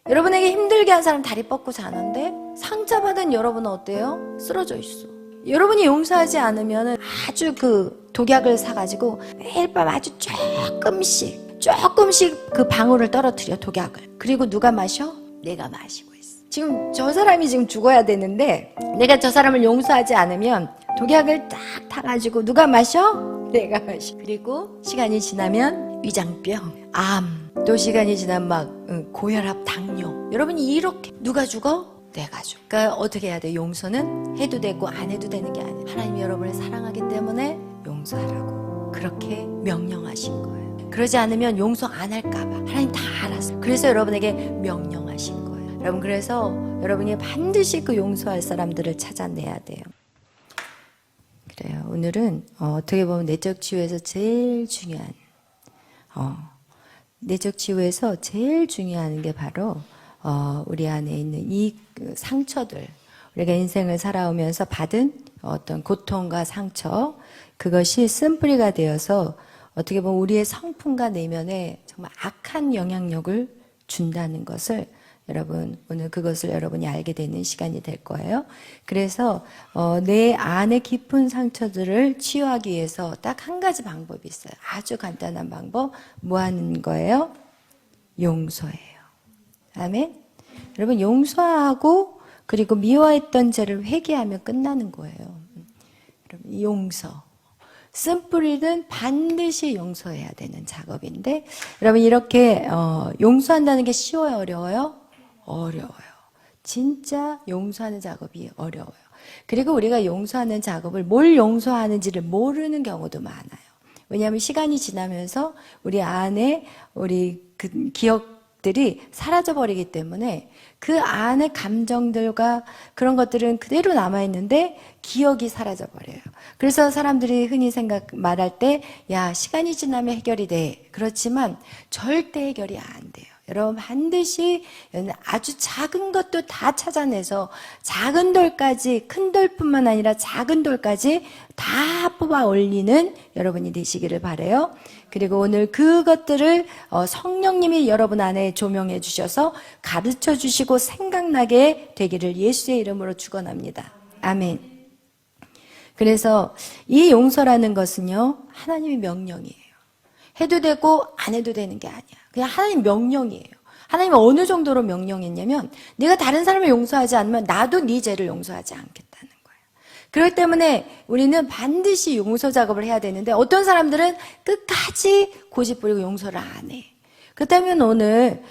여러분에게 힘들게 한 사람 다리 뻗고 자는데 상처받은 여러분은 어때요? 쓰러져 있어. 여러분이 용서하지 않으면 아주 그 독약을 사가지고 매일 밤 아주 조금씩 그 방울을 떨어뜨려, 독약을. 그리고 누가 마셔? 내가 마시고 있어. 지금 저 사람이 지금 죽어야 되는데 내가 저 사람을 용서하지 않으면 독약을 딱 타가지고 누가 마셔? 내가 마셔. 그리고 시간이 지나면 위장병, 암, 또 시간이 지나면 막 고혈압, 당뇨. 여러분이 이렇게 누가 죽어? 내가 죽어. 그러니까 어떻게 해야 돼? 용서는 해도 되고 안 해도 되는 게 아니야. 하나님이 여러분을 사랑하기 때문에 용서하라고 그렇게 명령하신 거예요. 그러지 않으면 용서 안 할까 봐 하나님 다 알았어. 그래서 여러분에게 명령하신 거예요. 여러분, 그래서 여러분이 반드시 그 용서할 사람들을 찾아내야 돼요. 그래요. 오늘은 어떻게 보면 내적 치유에서 제일 중요한 내적 치유에서 제일 중요한 게 바로 우리 안에 있는 이 상처들, 우리가 인생을 살아오면서 받은 어떤 고통과 상처, 그것이 쓴뿌리가 되어서 어떻게 보면 우리의 성품과 내면에 정말 악한 영향력을 준다는 것을 여러분, 오늘 그것을 여러분이 알게 되는 시간이 될 거예요. 그래서 내 안에 깊은 상처들을 치유하기 위해서 딱 한 가지 방법이 있어요. 아주 간단한 방법. 뭐 하는 거예요? 용서예요. 아멘. 여러분, 용서하고 그리고 미워했던 죄를 회개하면 끝나는 거예요. 여러분, 용서. 쓴뿌리는 반드시 용서해야 되는 작업인데, 여러분, 이렇게 용서한다는 게 쉬워요, 어려워요? 어려워요. 진짜 용서하는 작업이 어려워요. 그리고 우리가 용서하는 작업을 뭘 용서하는지를 모르는 경우도 많아요. 왜냐하면 시간이 지나면서 우리 안에 우리 그 기억들이 사라져버리기 때문에 그 안에 감정들과 그런 것들은 그대로 남아있는데 기억이 사라져버려요. 그래서 사람들이 흔히 말할 때, 야, 시간이 지나면 해결이 돼. 그렇지만 절대 해결이 안 돼요. 여러분, 반드시 아주 작은 것도 다 찾아내서 작은 돌까지, 큰 돌뿐만 아니라 작은 돌까지 다 뽑아 올리는 여러분이 되시기를 바라요. 그리고 오늘 그것들을 성령님이 여러분 안에 조명해 주셔서 가르쳐 주시고 생각나게 되기를 예수의 이름으로 축원합니다. 아멘. 그래서 이 용서라는 것은요, 하나님의 명령이에요. 해도 되고 안 해도 되는 게 아니야. 그냥 하나님 명령이에요. 하나님은 어느 정도로 명령했냐면, 네가 다른 사람을 용서하지 않으면 나도 네 죄를 용서하지 않겠다는 거예요. 그렇기 때문에 우리는 반드시 용서 작업을 해야 되는데, 어떤 사람들은 끝까지 고집 부리고 용서를 안 해. 그렇다면 오늘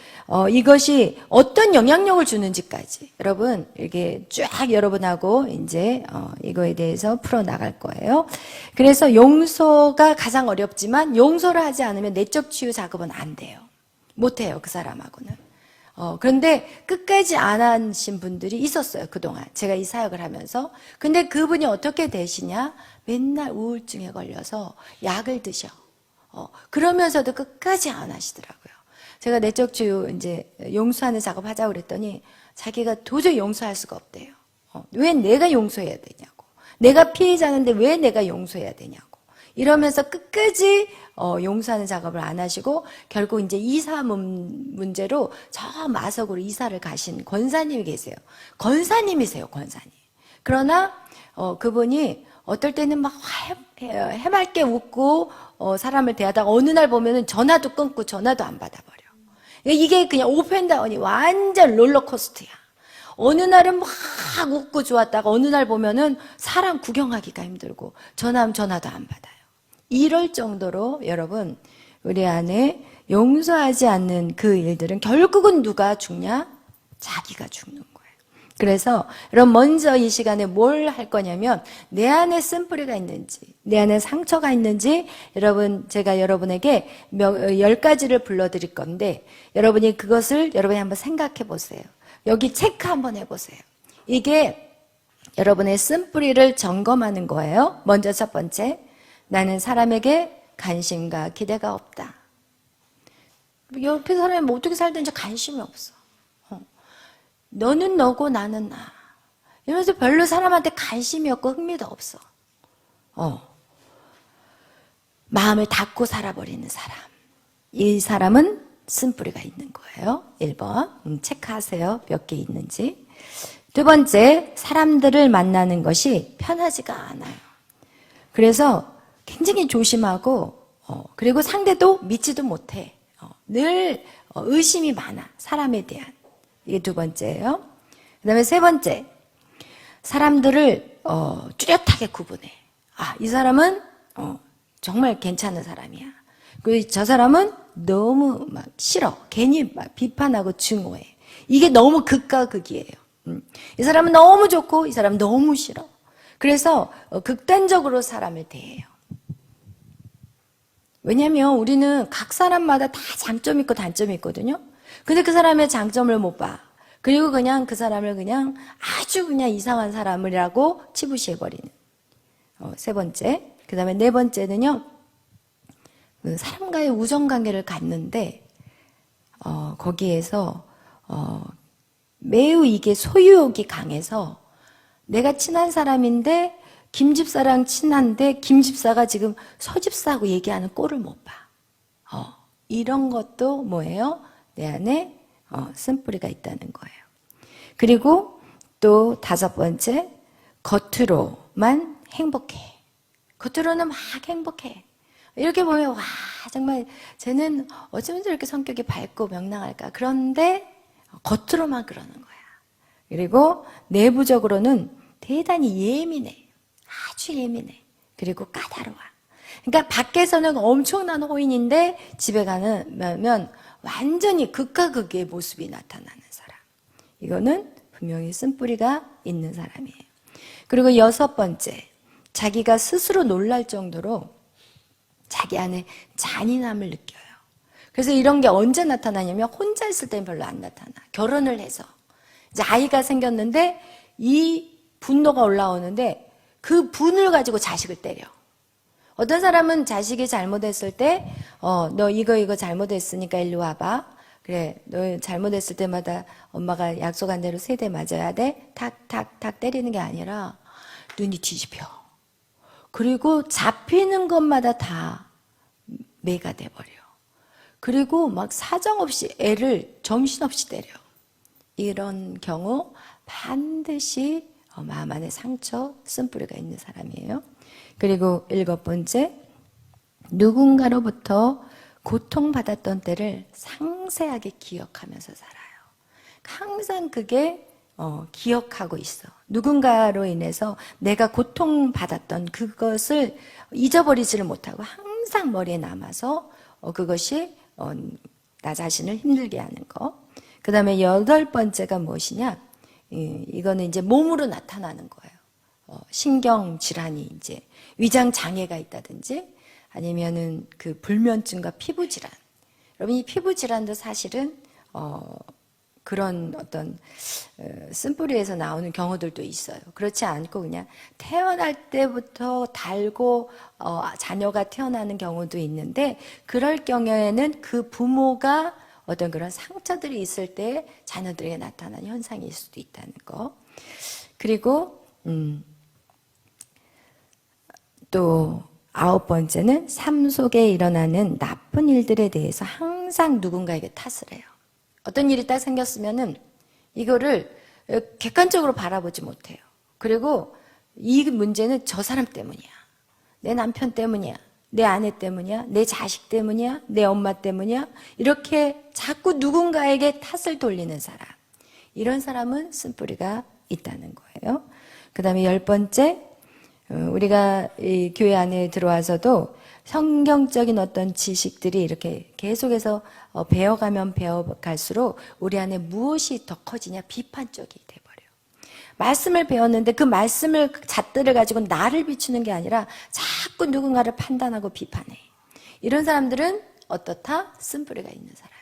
이것이 어떤 영향력을 주는지까지 여러분 이렇게 쫙 여러분하고 이제 이거에 대해서 풀어 나갈 거예요. 그래서 용서가 가장 어렵지만 용서를 하지 않으면 내적 치유 작업은 안 돼요. 못 해요, 그 사람하고는. 그런데 끝까지 안 하신 분들이 있었어요, 그동안. 제가 이 사역을 하면서. 근데 그분이 어떻게 되시냐? 맨날 우울증에 걸려서 약을 드셔. 그러면서도 끝까지 안 하시더라고요. 제가 내적 치유 이제 용서하는 작업 하자고 그랬더니 자기가 도저히 용서할 수가 없대요. 왜 내가 용서해야 되냐고. 내가 피해자인데 왜 내가 용서해야 되냐고. 이러면서 끝까지 용서하는 작업을 안 하시고 결국 이제 이사 문제로 저 마석으로 이사를 가신 권사님이 계세요. 권사님이세요, 권사님. 그러나 그분이 어떨 때는 막 해맑게 웃고 사람을 대하다가 어느 날 보면은 전화도 끊고 전화도 안 받아버려. 이게 그냥 오펜다운이 완전 롤러코스터야. 어느 날은 막 웃고 좋았다가 어느 날 보면은 사람 구경하기가 힘들고 전화하면 전화도 안 받아요. 이럴 정도로 여러분, 우리 안에 용서하지 않는 그 일들은 결국은 누가 죽냐? 자기가 죽는 거예요. 그래서 여러분, 먼저 이 시간에 뭘 할 거냐면 내 안에 쓴뿌리가 있는지, 내 안에 상처가 있는지 여러분, 제가 여러분에게 10가지를 불러드릴 건데 여러분이 그것을 여러분이 한번 생각해 보세요. 여기 체크 한번 해보세요. 이게 여러분의 쓴뿌리를 점검하는 거예요. 먼저 첫 번째, 나는 사람에게 관심과 기대가 없다. 옆에 사람이 뭐 어떻게 살든지 관심이 없어. 너는 너고 나는 나. 이러면서 별로 사람한테 관심이 없고 흥미도 없어. 마음을 닫고 살아버리는 사람. 이 사람은 쓴뿌리가 있는 거예요. 1번 체크하세요. 몇 개 있는지. 두 번째, 사람들을 만나는 것이 편하지가 않아요. 그래서 굉장히 조심하고 그리고 상대도 믿지도 못해. 늘 의심이 많아. 사람에 대한. 이게 두 번째예요. 그 다음에 세 번째, 사람들을 뚜렷하게 구분해. 이 사람은 정말 괜찮은 사람이야. 그리고 저 사람은 너무 막 싫어. 괜히 막 비판하고 증오해. 이게 너무 극과 극이에요. 이 사람은 너무 좋고 이 사람은 너무 싫어. 그래서 극단적으로 사람을 대해요. 왜냐하면 우리는 각 사람마다 다 장점이 있고 단점이 있거든요. 근데 그 사람의 장점을 못 봐. 그리고 그냥 그 사람을 그냥 아주 그냥 이상한 사람이라고 치부시해버리는. 세 번째. 그 다음에 네 번째는요. 사람과의 우정관계를 갖는데 거기에서 매우 이게 소유욕이 강해서 내가 친한 사람인데 김 집사랑 친한데 김 집사가 지금 서 집사하고 얘기하는 꼴을 못 봐. 이런 것도 뭐예요? 내 안에 쓴뿌리가 있다는 거예요. 그리고 또 다섯 번째, 겉으로만 행복해. 겉으로는 막 행복해. 이렇게 보면 와 정말 쟤는 어쩌면 저렇게 성격이 밝고 명랑할까. 그런데 겉으로만 그러는 거야. 그리고 내부적으로는 대단히 예민해. 아주 예민해. 그리고 까다로워. 그러니까 밖에서는 엄청난 호인인데 집에 가면 완전히 극과 극의 모습이 나타나는 사람. 이거는 분명히 쓴뿌리가 있는 사람이에요. 그리고 여섯 번째, 자기가 스스로 놀랄 정도로 자기 안에 잔인함을 느껴요. 그래서 이런 게 언제 나타나냐면 혼자 있을 때는 별로 안 나타나. 결혼을 해서 이제 아이가 생겼는데 이 분노가 올라오는데 그 분을 가지고 자식을 때려. 어떤 사람은 자식이 잘못했을 때 너 이거 잘못했으니까 일로 와봐. 그래, 너 잘못했을 때마다 엄마가 약속한 대로 3대 맞아야 돼. 탁탁탁 때리는 게 아니라 눈이 뒤집혀. 그리고 잡히는 것마다 다 매가 돼버려. 그리고 막 사정없이 애를 정신없이 때려. 이런 경우 반드시 마음 안에 상처, 쓴뿌리가 있는 사람이에요. 그리고 7번째, 누군가로부터 고통받았던 때를 상세하게 기억하면서 살아요. 항상 그게 기억하고 있어. 누군가로 인해서 내가 고통받았던 그것을 잊어버리지를 못하고 항상 머리에 남아서 그것이 나 자신을 힘들게 하는 거. 그 다음에 8번째가 무엇이냐? 이거는 이제 몸으로 나타나는 거예요. 신경질환이 이제 위장 장애가 있다든지 아니면은 그 불면증과 피부질환. 여러분 이 피부질환도 사실은 그런 어떤 쓴뿌리에서 나오는 경우들도 있어요. 그렇지 않고 그냥 태어날 때부터 달고 자녀가 태어나는 경우도 있는데 그럴 경우에는 그 부모가 어떤 그런 상처들이 있을 때 자녀들에게 나타나는 현상일 수도 있다는 거. 그리고 또 9번째는 삶 속에 일어나는 나쁜 일들에 대해서 항상 누군가에게 탓을 해요. 어떤 일이 딱 생겼으면은 이거를 객관적으로 바라보지 못해요. 그리고 이 문제는 저 사람 때문이야. 내 남편 때문이야. 내 아내 때문이야. 내 자식 때문이야. 내 엄마 때문이야. 이렇게 자꾸 누군가에게 탓을 돌리는 사람. 이런 사람은 쓴뿌리가 있다는 거예요. 그 다음에 10번째, 우리가 이 교회 안에 들어와서도 성경적인 어떤 지식들이 이렇게 계속해서 배워가면 배워갈수록 우리 안에 무엇이 더 커지냐? 비판적이 돼버려요. 말씀을 배웠는데 그 말씀을 잣들을 가지고 나를 비추는 게 아니라 자꾸 누군가를 판단하고 비판해. 이런 사람들은 어떻다? 쓴뿌리가 있는 사람이에요.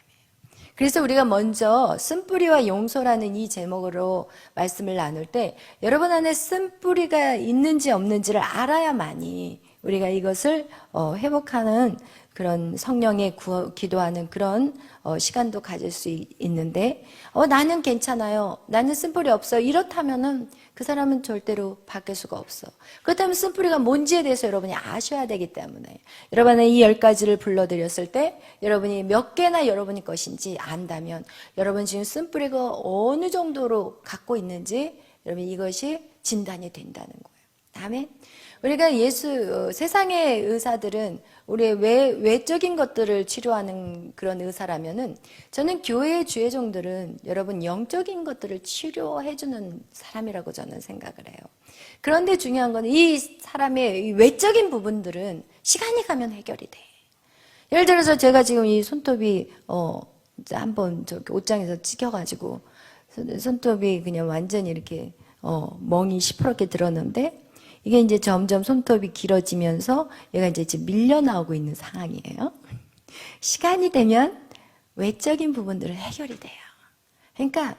그래서 우리가 먼저 쓴뿌리와 용서라는 이 제목으로 말씀을 나눌 때 여러분 안에 쓴뿌리가 있는지 없는지를 알아야만이 우리가 이것을 회복하는 그런 성령에 기도하는 그런 시간도 가질 수 있는데 나는 괜찮아요. 나는 쓴뿌리 없어요. 이렇다면은 그 사람은 절대로 바뀔 수가 없어. 그렇다면 쓴뿌리가 뭔지에 대해서 여러분이 아셔야 되기 때문에 여러분은 이 10가지를 불러드렸을 때 여러분이 몇 개나 여러분의 것인지 안다면 여러분 지금 쓴뿌리가 어느 정도로 갖고 있는지 여러분 이것이 진단이 된다는 거예요. 아멘. 우리가 세상의 의사들은 우리의 외적인 것들을 치료하는 그런 의사라면은 저는 교회의 주의종들은 여러분 영적인 것들을 치료해주는 사람이라고 저는 생각을 해요. 그런데 중요한 건 이 사람의 외적인 부분들은 시간이 가면 해결이 돼. 예를 들어서 제가 지금 이 손톱이 한번 저기 옷장에서 찍혀가지고 손톱이 그냥 완전히 이렇게 멍이 시퍼렇게 들었는데 이게 이제 점점 손톱이 길어지면서 얘가 이제 지금 밀려 나오고 있는 상황이에요. 시간이 되면 외적인 부분들은 해결이 돼요. 그러니까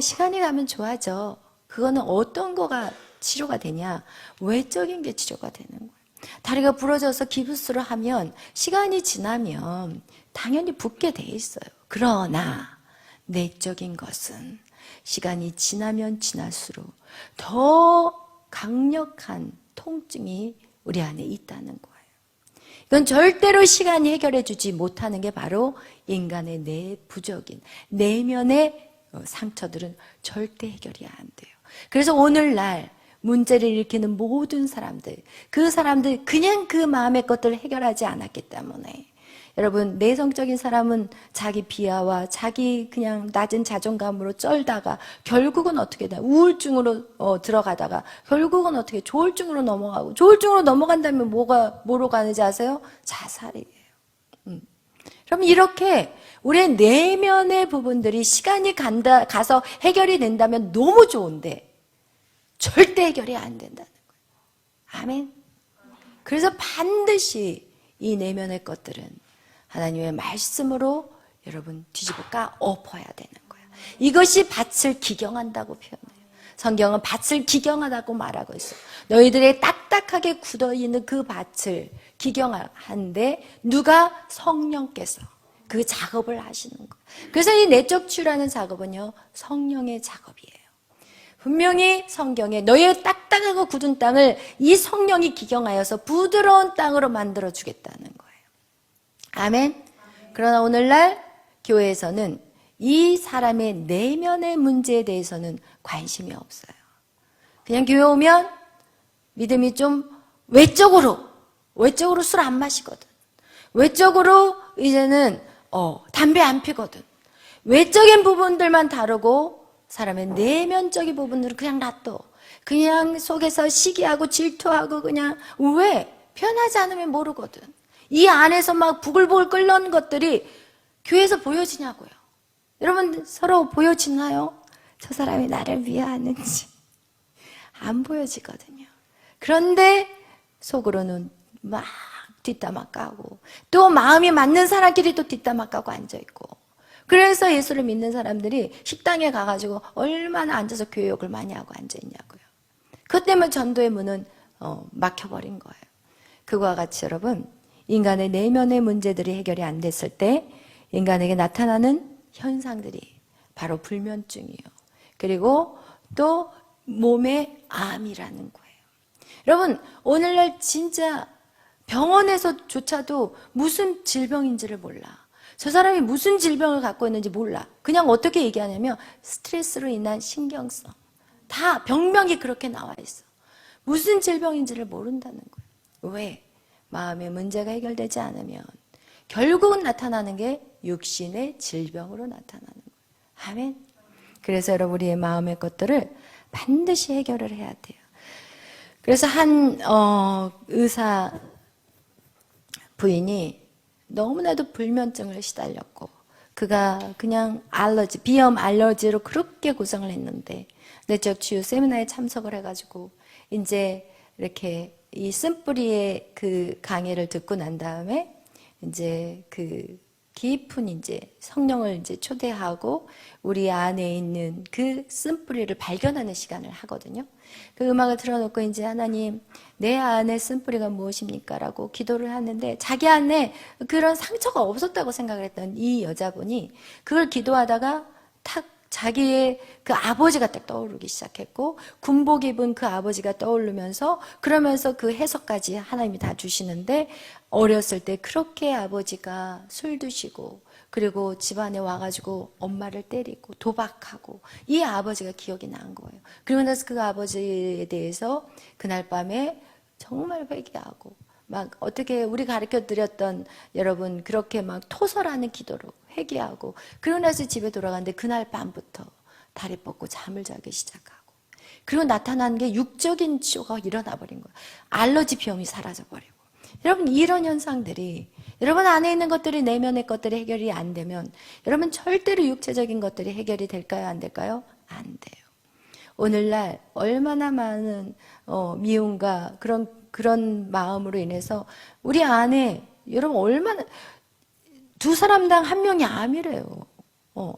시간이 가면 좋아져. 그거는 어떤 거가 치료가 되냐? 외적인 게 치료가 되는 거예요. 다리가 부러져서 기부스를 하면 시간이 지나면 당연히 붓게 돼 있어요. 그러나 내적인 것은 시간이 지나면 지날수록 더 강력한 통증이 우리 안에 있다는 거예요. 이건 절대로 시간이 해결해 주지 못하는 게 바로 인간의 내부적인 내면의 상처들은 절대 해결이 안 돼요. 그래서 오늘날 문제를 일으키는 모든 사람들, 그 사람들 그냥 그 마음의 것들을 해결하지 않았기 때문에 여러분 내성적인 사람은 자기 비하와 자기 그냥 낮은 자존감으로 쩔다가 결국은 어떻게 돼? 우울증으로 들어가다가 결국은 어떻게 조울증으로 넘어가고 조울증으로 넘어간다면 뭐로 가는지 아세요? 자살이에요. 그럼 이렇게 우리의 내면의 부분들이 시간이 가서 해결이 된다면 너무 좋은데 절대 해결이 안 된다는 거예요. 아멘. 그래서 반드시 이 내면의 것들은 하나님의 말씀으로 여러분 뒤집어 까 엎어야 되는 거예요. 이것이 밭을 기경한다고 표현해요. 성경은 밭을 기경하다고 말하고 있어요. 너희들의 딱딱하게 굳어있는 그 밭을 기경하는데 누가? 성령께서 그 작업을 하시는 거예요. 그래서 이 내적 치유라는 작업은요 성령의 작업이에요. 분명히 성경에 너희의 딱딱하고 굳은 땅을 이 성령이 기경하여서 부드러운 땅으로 만들어 주겠다는 거예요. 아멘. 그러나 오늘날 교회에서는 이 사람의 내면의 문제에 대해서는 관심이 없어요. 그냥 교회 오면 믿음이 좀 외적으로 술 안 마시거든. 외적으로 이제는 담배 안 피거든. 외적인 부분들만 다루고 사람의 내면적인 부분들은 그냥 놔둬. 그냥 속에서 시기하고 질투하고 그냥 왜? 편하지 않으면 모르거든. 이 안에서 막 부글부글 끓는 것들이 교회에서 보여지냐고요. 여러분 서로 보여지나요? 저 사람이 나를 위하는지 안 보여지거든요. 그런데 속으로는 막 뒷담화 까고 또 마음이 맞는 사람끼리 또 뒷담화 까고 앉아있고 그래서 예수를 믿는 사람들이 식당에 가가지고 얼마나 앉아서 교육을 많이 하고 앉아있냐고요. 그것 때문에 전도의 문은 막혀버린 거예요. 그와 같이 여러분 인간의 내면의 문제들이 해결이 안 됐을 때 인간에게 나타나는 현상들이 바로 불면증이에요. 그리고 또 몸의 암이라는 거예요. 여러분 오늘날 진짜 병원에서조차도 무슨 질병인지를 몰라. 저 사람이 무슨 질병을 갖고 있는지 몰라. 그냥 어떻게 얘기하냐면 스트레스로 인한 신경성. 다 병명이 그렇게 나와 있어. 무슨 질병인지를 모른다는 거예요. 왜? 마음의 문제가 해결되지 않으면 결국은 나타나는 게 육신의 질병으로 나타나는 거예요. 아멘. 그래서 여러분 우리의 마음의 것들을 반드시 해결을 해야 돼요. 그래서 한 의사 부인이 너무나도 불면증을 시달렸고 그가 그냥 비염 알러지로 그렇게 고생을 했는데 내적 치유 세미나에 참석을 해가지고 이제 이렇게 이 쓴뿌리의 그 강의를 듣고 난 다음에 이제 그 깊은 이제 성령을 이제 초대하고 우리 안에 있는 그 쓴뿌리를 발견하는 시간을 하거든요. 그 음악을 틀어놓고 이제 하나님, 내 안에 쓴뿌리가 무엇입니까? 라고 기도를 하는데 자기 안에 그런 상처가 없었다고 생각을 했던 이 여자분이 그걸 기도하다가 탁 자기의 그 아버지가 딱 떠오르기 시작했고, 군복 입은 그 아버지가 떠오르면서, 그러면서 그 해석까지 하나님이 다 주시는데, 어렸을 때 그렇게 아버지가 술 드시고 그리고 집안에 와가지고 엄마를 때리고 도박하고, 이 아버지가 기억이 난 거예요. 그리고 나서 그 아버지에 대해서 그날 밤에 정말 회개하고 막 어떻게 우리 가르쳐 드렸던 여러분 그렇게 막 토설하는 기도로 회개하고, 그러고 나서 집에 돌아갔는데 그날 밤부터 다리 뻗고 잠을 자기 시작하고, 그리고 나타난 게 육적인 치료가 일어나 버린 거예요. 알러지 비염이 사라져 버리고. 여러분, 이런 현상들이 여러분 안에 있는 것들이, 내면의 것들이 해결이 안 되면 여러분 절대로 육체적인 것들이 해결이 될까요? 안 될까요? 안 돼요. 오늘날 얼마나 많은 미움과 그런 마음으로 인해서 우리 안에, 여러분 얼마나, 두 사람당 한 명이 암이래요.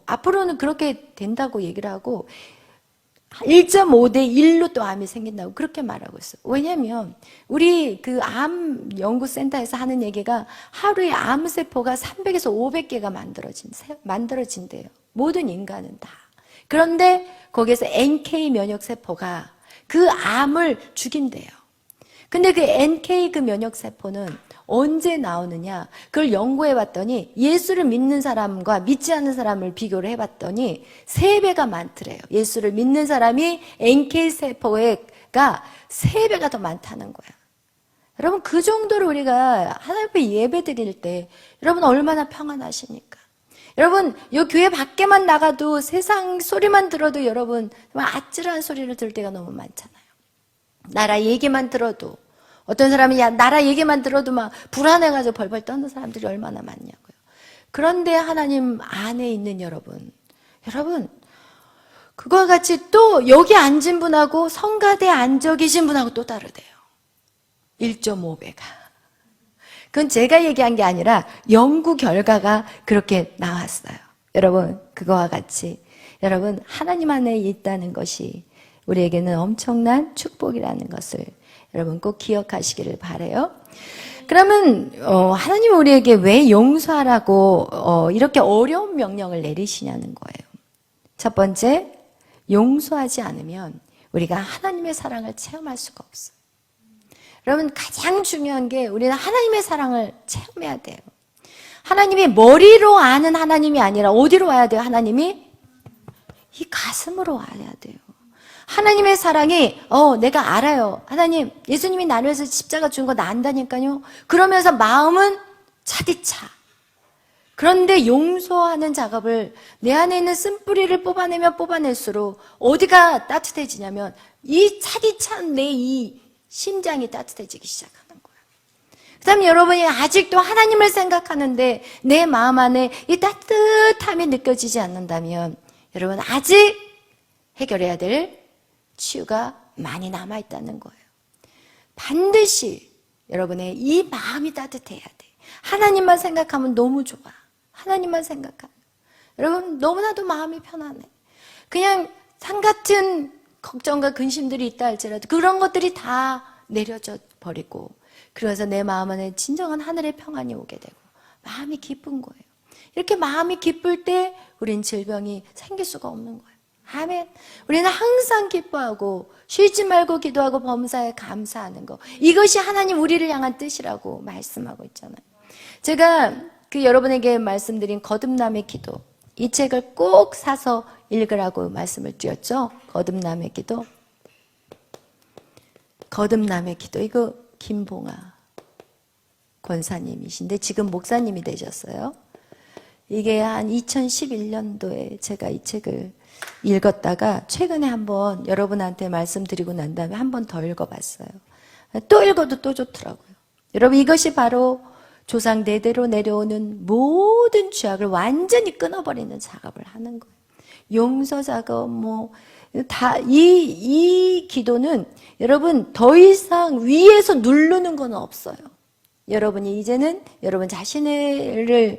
앞으로는 그렇게 된다고 얘기를 하고 1.5대 1로 또 암이 생긴다고 그렇게 말하고 있어요. 왜냐면 우리 그 암 연구센터에서 하는 얘기가 하루에 암세포가 300에서 500개가 만들어진대요. 모든 인간은 다. 그런데 거기에서 NK 면역세포가 그 암을 죽인대요. 근데 그 NK 그 면역세포는 언제 나오느냐? 그걸 연구해 봤더니 예수를 믿는 사람과 믿지 않는 사람을 비교를 해 봤더니 3배가 많더래요. 예수를 믿는 사람이 NK세포가 3배가 더 많다는 거야. 여러분, 그 정도로 우리가 하나님 앞에 예배 드릴 때 여러분 얼마나 평안하십니까? 여러분, 이 교회 밖에만 나가도 세상 소리만 들어도 여러분 아찔한 소리를 들을 때가 너무 많잖아요. 나라 얘기만 들어도, 어떤 사람이 나라 얘기만 들어도 막 불안해가지고 벌벌 떠는 사람들이 얼마나 많냐고요. 그런데 하나님 안에 있는 여러분, 그와 같이 또 여기 앉은 분하고 성가대에 앉아 계신 분하고 또 다르대요. 1.5배가. 그건 제가 얘기한 게 아니라 연구 결과가 그렇게 나왔어요. 여러분, 그거와 같이 여러분 하나님 안에 있다는 것이 우리에게는 엄청난 축복이라는 것을 여러분 꼭 기억하시기를 바라요. 그러면 하나님 우리에게 왜 용서하라고 이렇게 어려운 명령을 내리시냐는 거예요. 첫 번째, 용서하지 않으면 우리가 하나님의 사랑을 체험할 수가 없어요. 여러분, 가장 중요한 게 우리는 하나님의 사랑을 체험해야 돼요. 하나님이 머리로 아는 하나님이 아니라 어디로 와야 돼요? 하나님이 이 가슴으로 와야 돼요. 하나님의 사랑이 내가 알아요. 하나님, 예수님이 나를 위해서 십자가 죽은 거 나 안다니까요. 그러면서 마음은 차디차. 그런데 용서하는 작업을, 내 안에 있는 쓴뿌리를 뽑아내면 뽑아낼수록 어디가 따뜻해지냐면 이 차디찬 내 이 심장이 따뜻해지기 시작하는 거예요. 그 다음에 여러분이 아직도 하나님을 생각하는데 내 마음 안에 이 따뜻함이 느껴지지 않는다면 여러분 아직 해결해야 될 치유가 많이 남아있다는 거예요. 반드시 여러분의 이 마음이 따뜻해야 돼. 하나님만 생각하면 너무 좋아. 하나님만 생각하면 여러분 너무나도 마음이 편안해. 그냥 산같은 걱정과 근심들이 있다 할지라도 그런 것들이 다 내려져 버리고, 그래서 내 마음 안에 진정한 하늘의 평안이 오게 되고 마음이 기쁜 거예요. 이렇게 마음이 기쁠 때 우린 질병이 생길 수가 없는 거예요. 아멘. 우리는 항상 기뻐하고 쉬지 말고 기도하고 범사에 감사하는 거, 이것이 하나님 우리를 향한 뜻이라고 말씀하고 있잖아요. 제가 여러분에게 말씀드린 거듭남의 기도, 이 책을 꼭 사서 읽으라고 말씀을 드렸죠. 거듭남의 기도. 거듭남의 기도. 이거 김봉아 권사님이신데 지금 목사님이 되셨어요. 이게 한 2011년도에 제가 이 책을 읽었다가 최근에 한번 여러분한테 말씀드리고 난 다음에 한 번 더 읽어봤어요. 또 읽어도 또 좋더라고요. 여러분, 이것이 바로 조상 대대로 내려오는 모든 죄악을 완전히 끊어버리는 작업을 하는 거예요. 용서 작업, 이 기도는 여러분 더 이상 위에서 누르는 건 없어요. 여러분이 이제는 여러분 자신의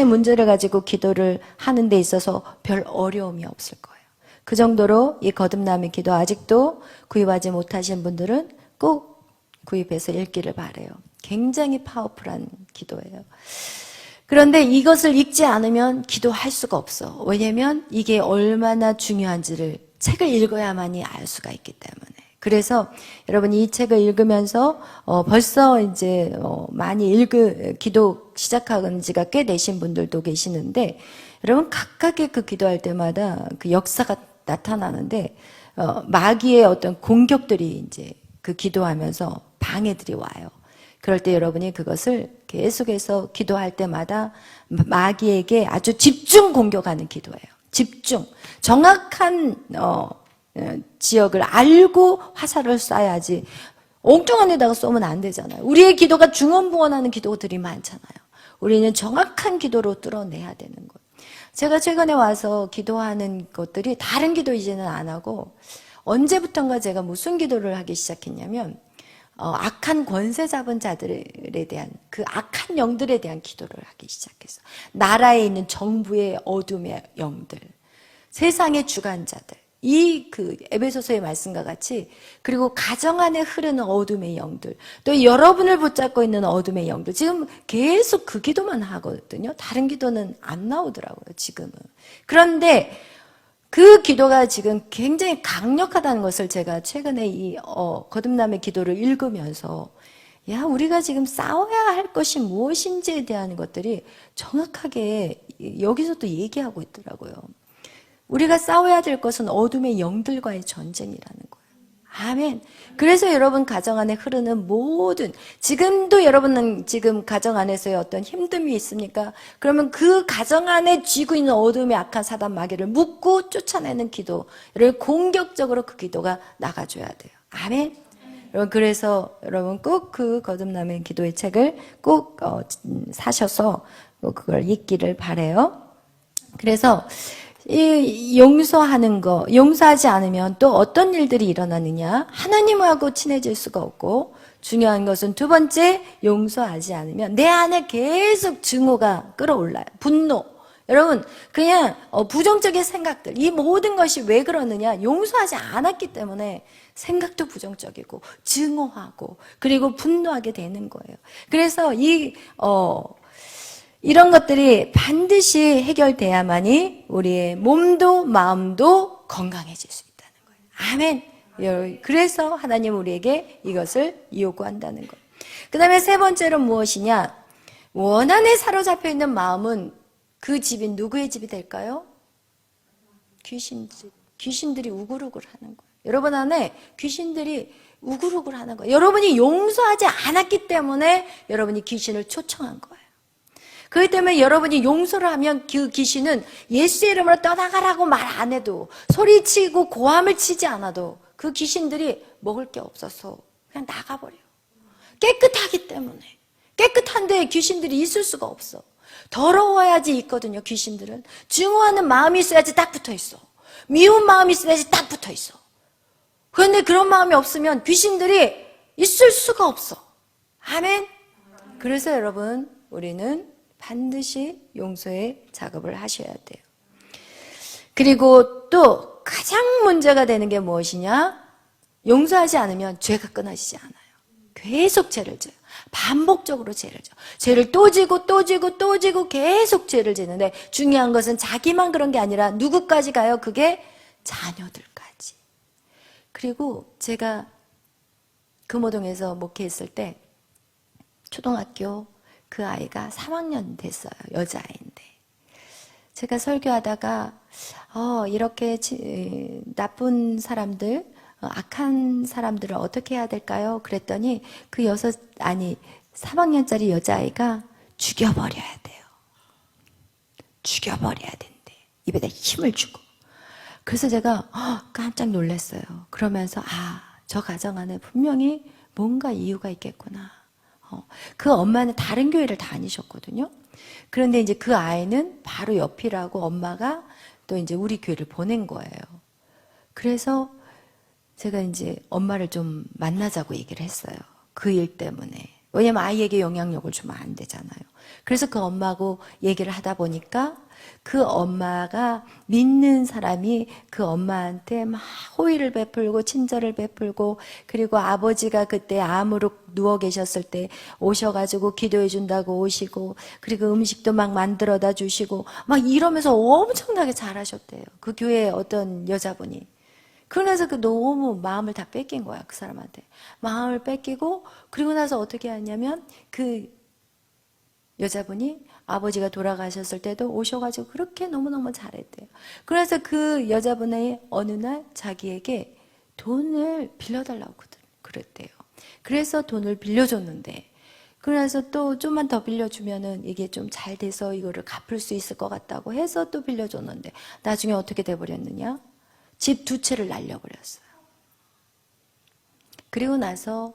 문제를 가지고 기도를 하는 데 있어서 별 어려움이 없을 거예요. 그 정도로 이 거듭남의 기도 아직도 구입하지 못하신 분들은 꼭 구입해서 읽기를 바라요. 굉장히 파워풀한 기도예요. 그런데 이것을 읽지 않으면 기도할 수가 없어. 왜냐면 이게 얼마나 중요한지를 책을 읽어야만이 알 수가 있기 때문에. 그래서 여러분이 이 책을 읽으면서 벌써 이제 많이 기도 시작한 지가 꽤 되신 분들도 계시는데, 여러분 각각의 그 기도할 때마다 그 역사가 나타나는데, 마귀의 어떤 공격들이 이제 그 기도하면서 방해들이 와요. 그럴 때 여러분이 그것을 계속해서 기도할 때마다 마귀에게 아주 집중 공격하는 기도예요. 집중. 정확한 지역을 알고 화살을 쏴야지 엉뚱한 데다가 쏘면 안 되잖아요. 우리의 기도가 중언부언하는 기도들이 많잖아요. 우리는 정확한 기도로 뚫어내야 되는 거예요. 제가 최근에 와서 기도하는 것들이 다른 기도 이제는 안 하고, 언제부턴가 제가 무슨 기도를 하기 시작했냐면 악한 권세 잡은 자들에 대한, 그 악한 영들에 대한 기도를 하기 시작했어요. 나라에 있는 정부의 어둠의 영들, 세상의 주관자들, 그 에베소서의 말씀과 같이, 그리고 가정 안에 흐르는 어둠의 영들, 또 여러분을 붙잡고 있는 어둠의 영들, 지금 계속 그 기도만 하거든요. 다른 기도는 안 나오더라고요, 지금은. 그런데 그 기도가 지금 굉장히 강력하다는 것을 제가 최근에 이 거듭남의 기도를 읽으면서, 야, 우리가 지금 싸워야 할 것이 무엇인지에 대한 것들이 정확하게 여기서도 얘기하고 있더라고요. 우리가 싸워야 될 것은 어둠의 영들과의 전쟁이라는 거예요. 아멘. 그래서 여러분 가정 안에 흐르는 모든, 지금도 여러분은 지금 가정 안에서의 어떤 힘듦이 있습니까? 그러면 그 가정 안에 쥐고 있는 어둠의 악한 사단 마귀를 묶고 쫓아내는 기도를 공격적으로 그 기도가 나가줘야 돼요. 아멘. 여러분, 그래서 여러분 꼭 그 거듭남의 기도의 책을 꼭 사셔서 그걸 읽기를 바라요. 그래서 이 용서하는 거, 용서하지 않으면 또 어떤 일들이 일어나느냐? 하나님하고 친해질 수가 없고, 중요한 것은 두 번째, 용서하지 않으면 내 안에 계속 증오가 끌어올라요. 분노. 여러분, 그냥 부정적인 생각들, 이 모든 것이 왜 그러느냐? 용서하지 않았기 때문에 생각도 부정적이고 증오하고 그리고 분노하게 되는 거예요. 그래서 이런 것들이 반드시 해결돼야만이 우리의 몸도 마음도 건강해질 수 있다는 거예요. 아멘. 그래서 하나님 우리에게 이것을 요구한다는 거예요. 그 다음에 세 번째로 무엇이냐? 원한에 사로잡혀 있는 마음은 그 집이 누구의 집이 될까요? 귀신들이 우글우글 하는 거예요. 여러분 안에 귀신들이 우글우글 하는 거예요. 여러분이 용서하지 않았기 때문에 여러분이 귀신을 초청한 거예요. 그렇기 때문에 여러분이 용서를 하면 그 귀신은 예수의 이름으로 떠나가라고 말 안 해도, 소리치고 고함을 치지 않아도 그 귀신들이 먹을 게 없어서 그냥 나가버려요. 깨끗하기 때문에. 깨끗한데 귀신들이 있을 수가 없어. 더러워야지 있거든요, 귀신들은. 증오하는 마음이 있어야지 딱 붙어 있어. 미운 마음이 있어야지 딱 붙어 있어. 그런데 그런 마음이 없으면 귀신들이 있을 수가 없어. 아멘. 그래서 여러분, 우리는 반드시 용서의 작업을 하셔야 돼요. 그리고 또 가장 문제가 되는 게 무엇이냐? 용서하지 않으면 죄가 끊어지지 않아요. 계속 죄를 져요. 반복적으로 죄를 져. 죄를 또 지고 또 지고 또 지고 계속 죄를 지는데, 중요한 것은 자기만 그런 게 아니라 누구까지 가요? 그게 자녀들까지. 그리고 제가 금호동에서 목회했을 때 초등학교 그 아이가 3학년 됐어요. 여자아이인데. 제가 설교하다가 이렇게 나쁜 사람들, 악한 사람들을 어떻게 해야 될까요? 그랬더니 그 3학년짜리 여자아이가 죽여버려야 돼요. 죽여버려야 된대. 입에다 힘을 주고. 그래서 제가 깜짝 놀랐어요. 그러면서 저 가정 안에 분명히 뭔가 이유가 있겠구나. 그 엄마는 다른 교회를 다니셨거든요. 그런데 이제 그 아이는 바로 옆이라고 엄마가 또 이제 우리 교회를 보낸 거예요. 그래서 제가 이제 엄마를 좀 만나자고 얘기를 했어요. 그 일 때문에. 왜냐면 아이에게 영향력을 주면 안 되잖아요. 그래서 그 엄마하고 얘기를 하다 보니까 그 엄마가 믿는 사람이 그 엄마한테 막 호의를 베풀고 친절을 베풀고, 그리고 아버지가 그때 암으로 누워 계셨을 때 오셔가지고 기도해 준다고 오시고, 그리고 음식도 막 만들어다 주시고 막 이러면서 엄청나게 잘하셨대요. 그 교회에 어떤 여자분이. 그러면서 그 너무 마음을 다 뺏긴 거야, 그 사람한테. 마음을 뺏기고, 그리고 나서 어떻게 하냐면 그 여자분이 아버지가 돌아가셨을 때도 오셔가지고 그렇게 너무너무 잘했대요. 그래서 그 여자분의 어느 날 자기에게 돈을 빌려달라고 그랬대요. 그래서 돈을 빌려줬는데, 그래서 또 좀만 더 빌려주면은 이게 좀 잘 돼서 이거를 갚을 수 있을 것 같다고 해서 또 빌려줬는데, 나중에 어떻게 돼버렸느냐? 집 2채를 날려버렸어요. 그리고 나서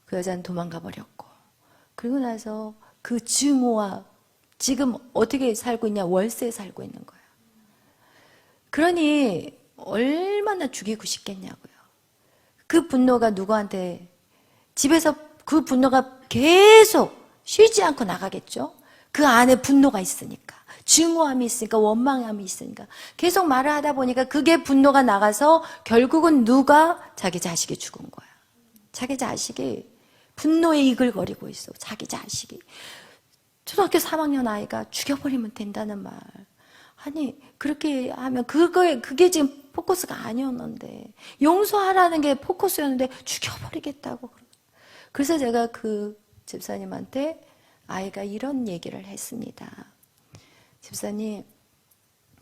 그 여자는 도망가 버렸고, 그리고 나서 그 증오와 지금 어떻게 살고 있냐? 월세에 살고 있는 거예요. 그러니 얼마나 죽이고 싶겠냐고요. 그 분노가 누구한테, 집에서 그 분노가 계속 쉬지 않고 나가겠죠? 그 안에 분노가 있으니까, 증오함이 있으니까, 원망함이 있으니까 계속 말을 하다 보니까 그게 분노가 나가서 결국은 누가? 자기 자식이 죽은 거야. 자기 자식이 분노에 이글거리고 있어. 자기 자식이 초등학교 3학년 아이가 죽여버리면 된다는 말. 아니 그렇게 하면 그게 지금 포커스가 아니었는데, 용서하라는 게 포커스였는데 죽여버리겠다고. 그래서 제가 그 집사님한테 아이가 이런 얘기를 했습니다. 집사님,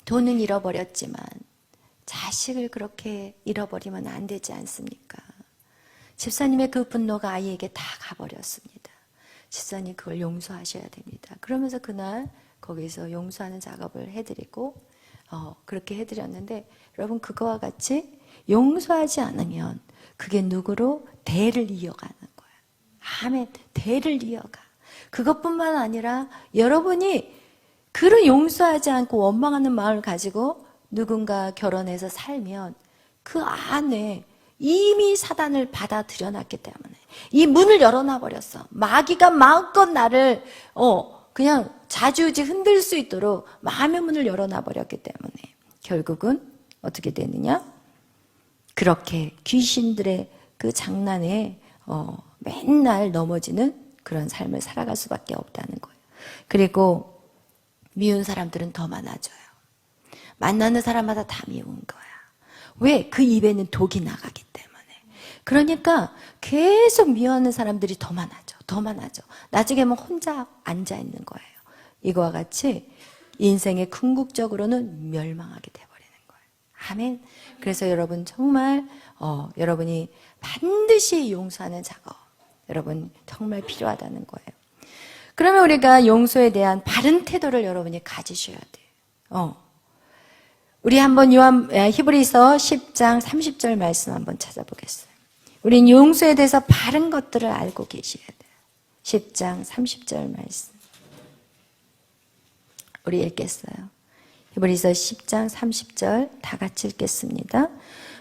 돈은 잃어버렸지만 자식을 그렇게 잃어버리면 안 되지 않습니까? 집사님의 그 분노가 아이에게 다 가버렸습니다. 집사님 그걸 용서하셔야 됩니다. 그러면서 그날 거기서 용서하는 작업을 해드리고 그렇게 해드렸는데, 여러분 그거와 같이 용서하지 않으면 그게 누구로? 대를 이어가는 거예요. 아멘. 대를 이어가. 그것뿐만 아니라 여러분이 그를 용서하지 않고 원망하는 마음을 가지고 누군가 결혼해서 살면 그 안에 이미 사단을 받아들여놨기 때문에 이 문을 열어놔 버렸어. 마귀가 마음껏 나를 그냥 자주지 흔들 수 있도록 마음의 문을 열어놔 버렸기 때문에 결국은 어떻게 되느냐? 그렇게 귀신들의 그 장난에 맨날 넘어지는 그런 삶을 살아갈 수밖에 없다는 거예요. 그리고 미운 사람들은 더 많아져요. 만나는 사람마다 다 미운 거야. 왜? 그 입에는 독이 나가기 때문에. 그러니까 계속 미워하는 사람들이 더 많아져. 더 많아져. 나중에 뭐 혼자 앉아 있는 거예요. 이거와 같이 인생의 궁극적으로는 멸망하게 돼버리는 거예요. 아멘. 그래서 여러분 정말 여러분이 반드시 용서하는 작업, 여러분 정말 필요하다는 거예요. 그러면 우리가 용서에 대한 바른 태도를 여러분이 가지셔야 돼요. 우리 한번 히브리서 10장 30절 말씀 한번 찾아보겠어요. 우린 용서에 대해서 바른 것들을 알고 계셔야 돼요. 10장 30절 말씀. 우리 읽겠어요. 히브리서 10장 30절 다 같이 읽겠습니다.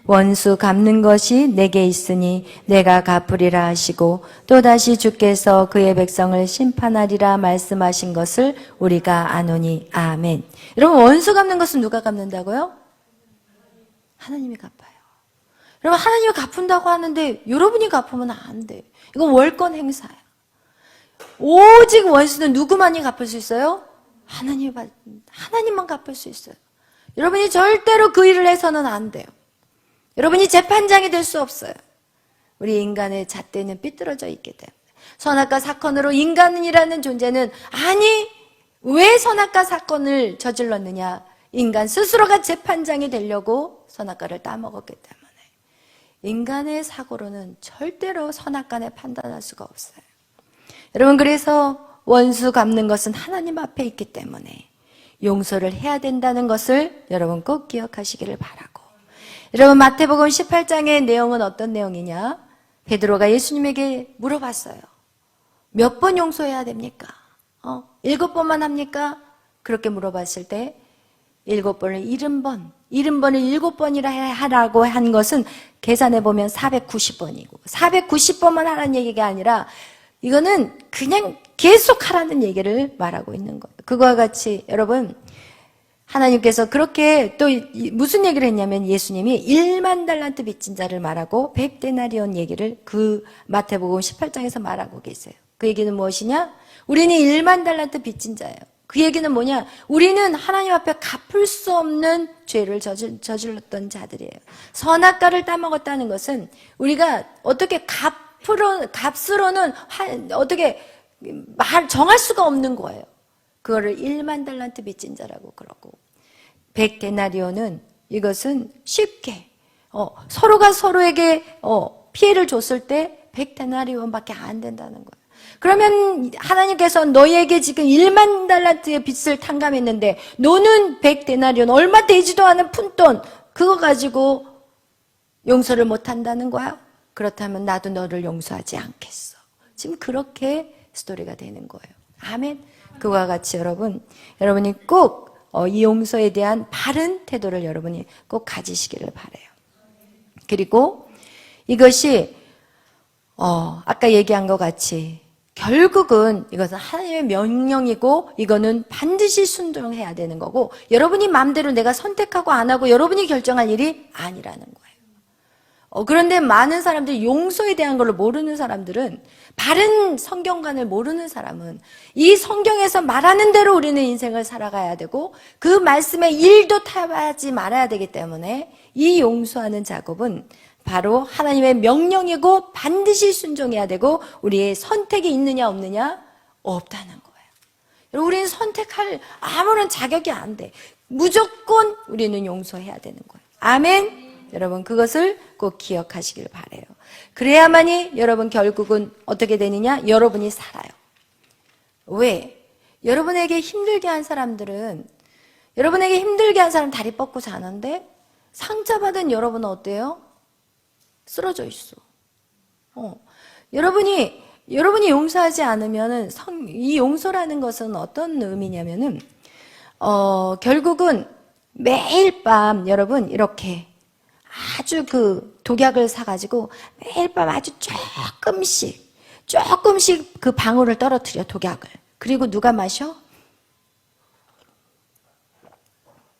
원수 갚는 것이 내게 있으니 내가 갚으리라 하시고 또다시 주께서 그의 백성을 심판하리라 말씀하신 것을 우리가 아노니. 아멘. 여러분 원수 갚는 것은 누가 갚는다고요? 하나님이 갚아요. 여러분 하나님이 갚는다고 하는데 여러분이 갚으면 안 돼. 이건 월권 행사야. 오직 원수는 누구만이 갚을 수 있어요? 하나님만 갚을 수 있어요. 여러분이 절대로 그 일을 해서는 안 돼요. 여러분이 재판장이 될 수 없어요. 우리 인간의 잣대는 삐뚤어져 있기 때문에. 선악과 사건으로 인간이라는 존재는, 아니 왜 선악과 사건을 저질렀느냐? 인간 스스로가 재판장이 되려고 선악과를 따먹었기 때문에. 인간의 사고로는 절대로 선악간에 판단할 수가 없어요. 여러분 그래서 원수 갚는 것은 하나님 앞에 있기 때문에 용서를 해야 된다는 것을 여러분 꼭 기억하시기를 바라고, 여러분 마태복음 18장의 내용은 어떤 내용이냐? 베드로가 예수님에게 물어봤어요. 몇 번 용서해야 됩니까? 7번만 합니까? 그렇게 물어봤을 때 7번을 70번, 70번을 7번이라 하라고 한 것은 계산해 보면 490번이고 490번만 하라는 얘기가 아니라 이거는 그냥 계속 하라는 얘기를 말하고 있는 거예요. 그거와 같이 여러분, 하나님께서 그렇게 또 무슨 얘기를 했냐면 예수님이 1만 달란트 빚진 자를 말하고 100데나리온 얘기를 그 마태복음 18장에서 말하고 계세요. 그 얘기는 무엇이냐? 우리는 1만 달란트 빚진 자예요. 그 얘기는 뭐냐? 우리는 하나님 앞에 갚을 수 없는 죄를 저질렀던 자들이에요. 선악과를 따먹었다는 것은 우리가 어떻게 값으로는 어떻게 정할 수가 없는 거예요. 그거를 1만 달란트 빚진 자라고 그러고 100데나리온은 이것은 쉽게 서로가 서로에게 피해를 줬을 때 100데나리온밖에 안 된다는 거예요. 그러면 하나님께서 너희에게 지금 1만 달란트의 빚을 탕감했는데 너는 100데나리온 얼마 되지도 않은 푼돈 그거 가지고 용서를 못한다는 거야? 그렇다면 나도 너를 용서하지 않겠어. 지금 그렇게 스토리가 되는 거예요. 아멘. 그와 같이 여러분이 꼭 이 용서에 대한 바른 태도를 여러분이 꼭 가지시기를 바라요. 그리고 이것이 아까 얘기한 것 같이 결국은 이것은 하나님의 명령이고 이거는 반드시 순종해야 되는 거고 여러분이 마음대로 내가 선택하고 안 하고 여러분이 결정할 일이 아니라는 거예요. 그런데 많은 사람들이 용서에 대한 걸 모르는 사람들은 바른 성경관을 모르는 사람은 이 성경에서 말하는 대로 우리는 인생을 살아가야 되고 그 말씀에 일도 타하지 말아야 되기 때문에 이 용서하는 작업은 바로 하나님의 명령이고 반드시 순종해야 되고 우리의 선택이 있느냐 없느냐 없다는 거예요. 우리는 선택할 아무런 자격이 안 돼. 무조건 우리는 용서해야 되는 거예요. 아멘. 여러분 그것을 꼭 기억하시길 바라요. 그래야만이 여러분 결국은 어떻게 되느냐? 여러분이 살아요. 왜? 여러분에게 힘들게 한 사람들은 여러분에게 힘들게 한 사람 다리 뻗고 자는데 상처받은 여러분은 어때요? 쓰러져 있어. 여러분이 용서하지 않으면은 이 용서라는 것은 어떤 의미냐면은 결국은 매일 밤 여러분 이렇게 아주 그 독약을 사가지고 매일 밤 아주 조금씩 그 방울을 떨어뜨려 독약을. 그리고 누가 마셔?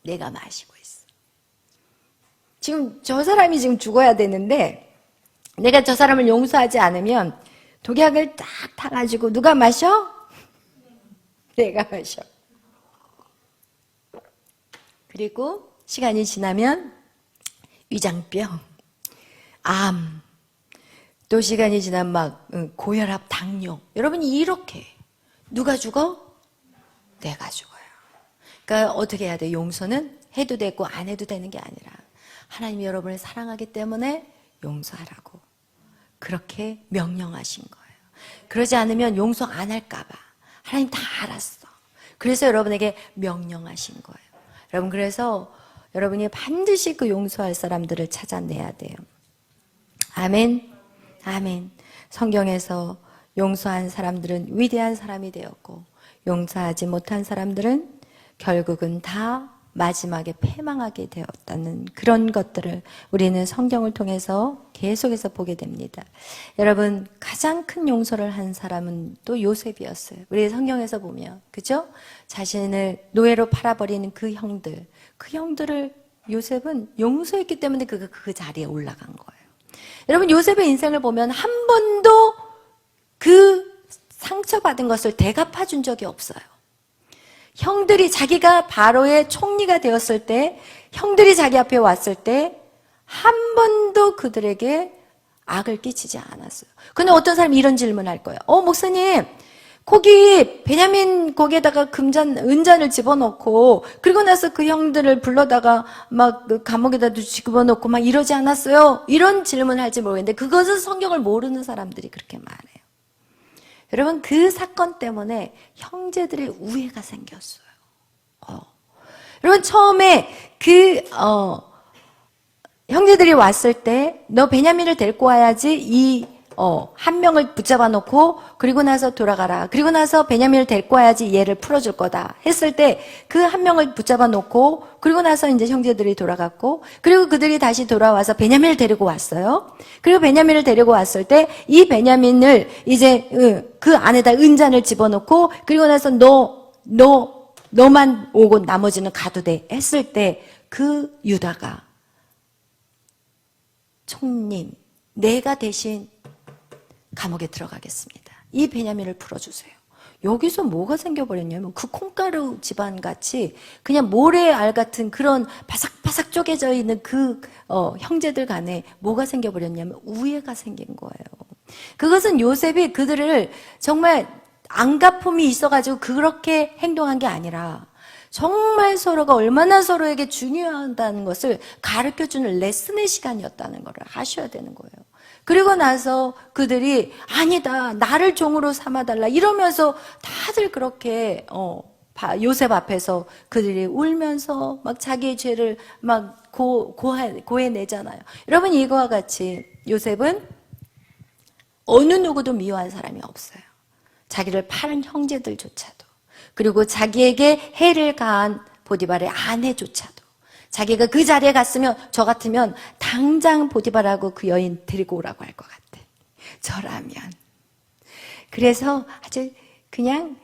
내가 마시고 있어. 지금 저 사람이 지금 죽어야 되는데 내가 저 사람을 용서하지 않으면 독약을 딱 타가지고 누가 마셔? 내가 마셔. 그리고 시간이 지나면 위장병, 암, 또 시간이 지나면 막 고혈압, 당뇨. 여러분이 이렇게 누가 죽어? 내가 죽어요. 그러니까 어떻게 해야 돼? 용서는 해도 되고 안 해도 되는 게 아니라 하나님이 여러분을 사랑하기 때문에 용서하라고 그렇게 명령하신 거예요. 그러지 않으면 용서 안 할까 봐 하나님 다 알았어. 그래서 여러분에게 명령하신 거예요. 여러분 그래서 여러분이 반드시 그 용서할 사람들을 찾아내야 돼요. 아멘. 아멘. 성경에서 용서한 사람들은 위대한 사람이 되었고 용서하지 못한 사람들은 결국은 다 마지막에 패망하게 되었다는 그런 것들을 우리는 성경을 통해서 계속해서 보게 됩니다. 여러분 가장 큰 용서를 한 사람은 또 요셉이었어요. 우리 성경에서 보면 그죠? 자신을 노예로 팔아버리는 그 형들을 요셉은 용서했기 때문에 그 자리에 올라간 거예요. 여러분 요셉의 인생을 보면 한 번도 그 상처받은 것을 대갚아 준 적이 없어요. 형들이 자기가 바로의 총리가 되었을 때 형들이 자기 앞에 왔을 때 한 번도 그들에게 악을 끼치지 않았어요. 근데 어떤 사람이 이런 질문을 할 거예요. 목사님 거기 베냐민 거기에다가 은잔을 집어넣고 그리고 나서 그 형들을 불러다가 막 그 감옥에다 집어넣고 막 이러지 않았어요? 이런 질문을 할지 모르겠는데 그것은 성경을 모르는 사람들이 그렇게 말해요. 여러분 그 사건 때문에 형제들의 우애가 생겼어요. 여러분 처음에 형제들이 왔을 때 너 베냐민을 데리고 와야지 이 한 명을 붙잡아 놓고 그리고 나서 돌아가라. 그리고 나서 베냐민을 데리고 와야지 얘를 풀어줄 거다. 했을 때 그 한 명을 붙잡아 놓고 그리고 나서 이제 형제들이 돌아갔고 그리고 그들이 다시 돌아와서 베냐민을 데리고 왔어요. 그리고 베냐민을 데리고 왔을 때 이 베냐민을 이제 그 안에다 은잔을 집어넣고 그리고 나서 너만 오고 나머지는 가도 돼. 했을 때 그 유다가 총님, 내가 대신 감옥에 들어가겠습니다. 이 베냐민을 풀어주세요. 여기서 뭐가 생겨버렸냐면 그 콩가루 집안같이 그냥 모래알 같은 그런 바삭바삭 쪼개져 있는 그 형제들 간에 뭐가 생겨버렸냐면 우애가 생긴 거예요. 그것은 요셉이 그들을 정말 안가품이 있어가지고 그렇게 행동한 게 아니라 정말 서로가 얼마나 서로에게 중요하다는 것을 가르쳐주는 레슨의 시간이었다는 걸 아셔야 되는 거예요. 그리고 나서 그들이 아니다, 나를 종으로 삼아달라 이러면서 다들 그렇게 요셉 앞에서 그들이 울면서 막 자기의 죄를 막 고해내잖아요. 여러분, 이거와 같이 요셉은 어느 누구도 미워한 사람이 없어요. 자기를 파는 형제들조차도, 그리고 자기에게 해를 가한 보디발의 아내조차도, 자기가 그 자리에 갔으면 저 같으면 당장 보디발하고 그 여인 데리고 오라고 할 것 같아. 저라면. 그래서 아주 그냥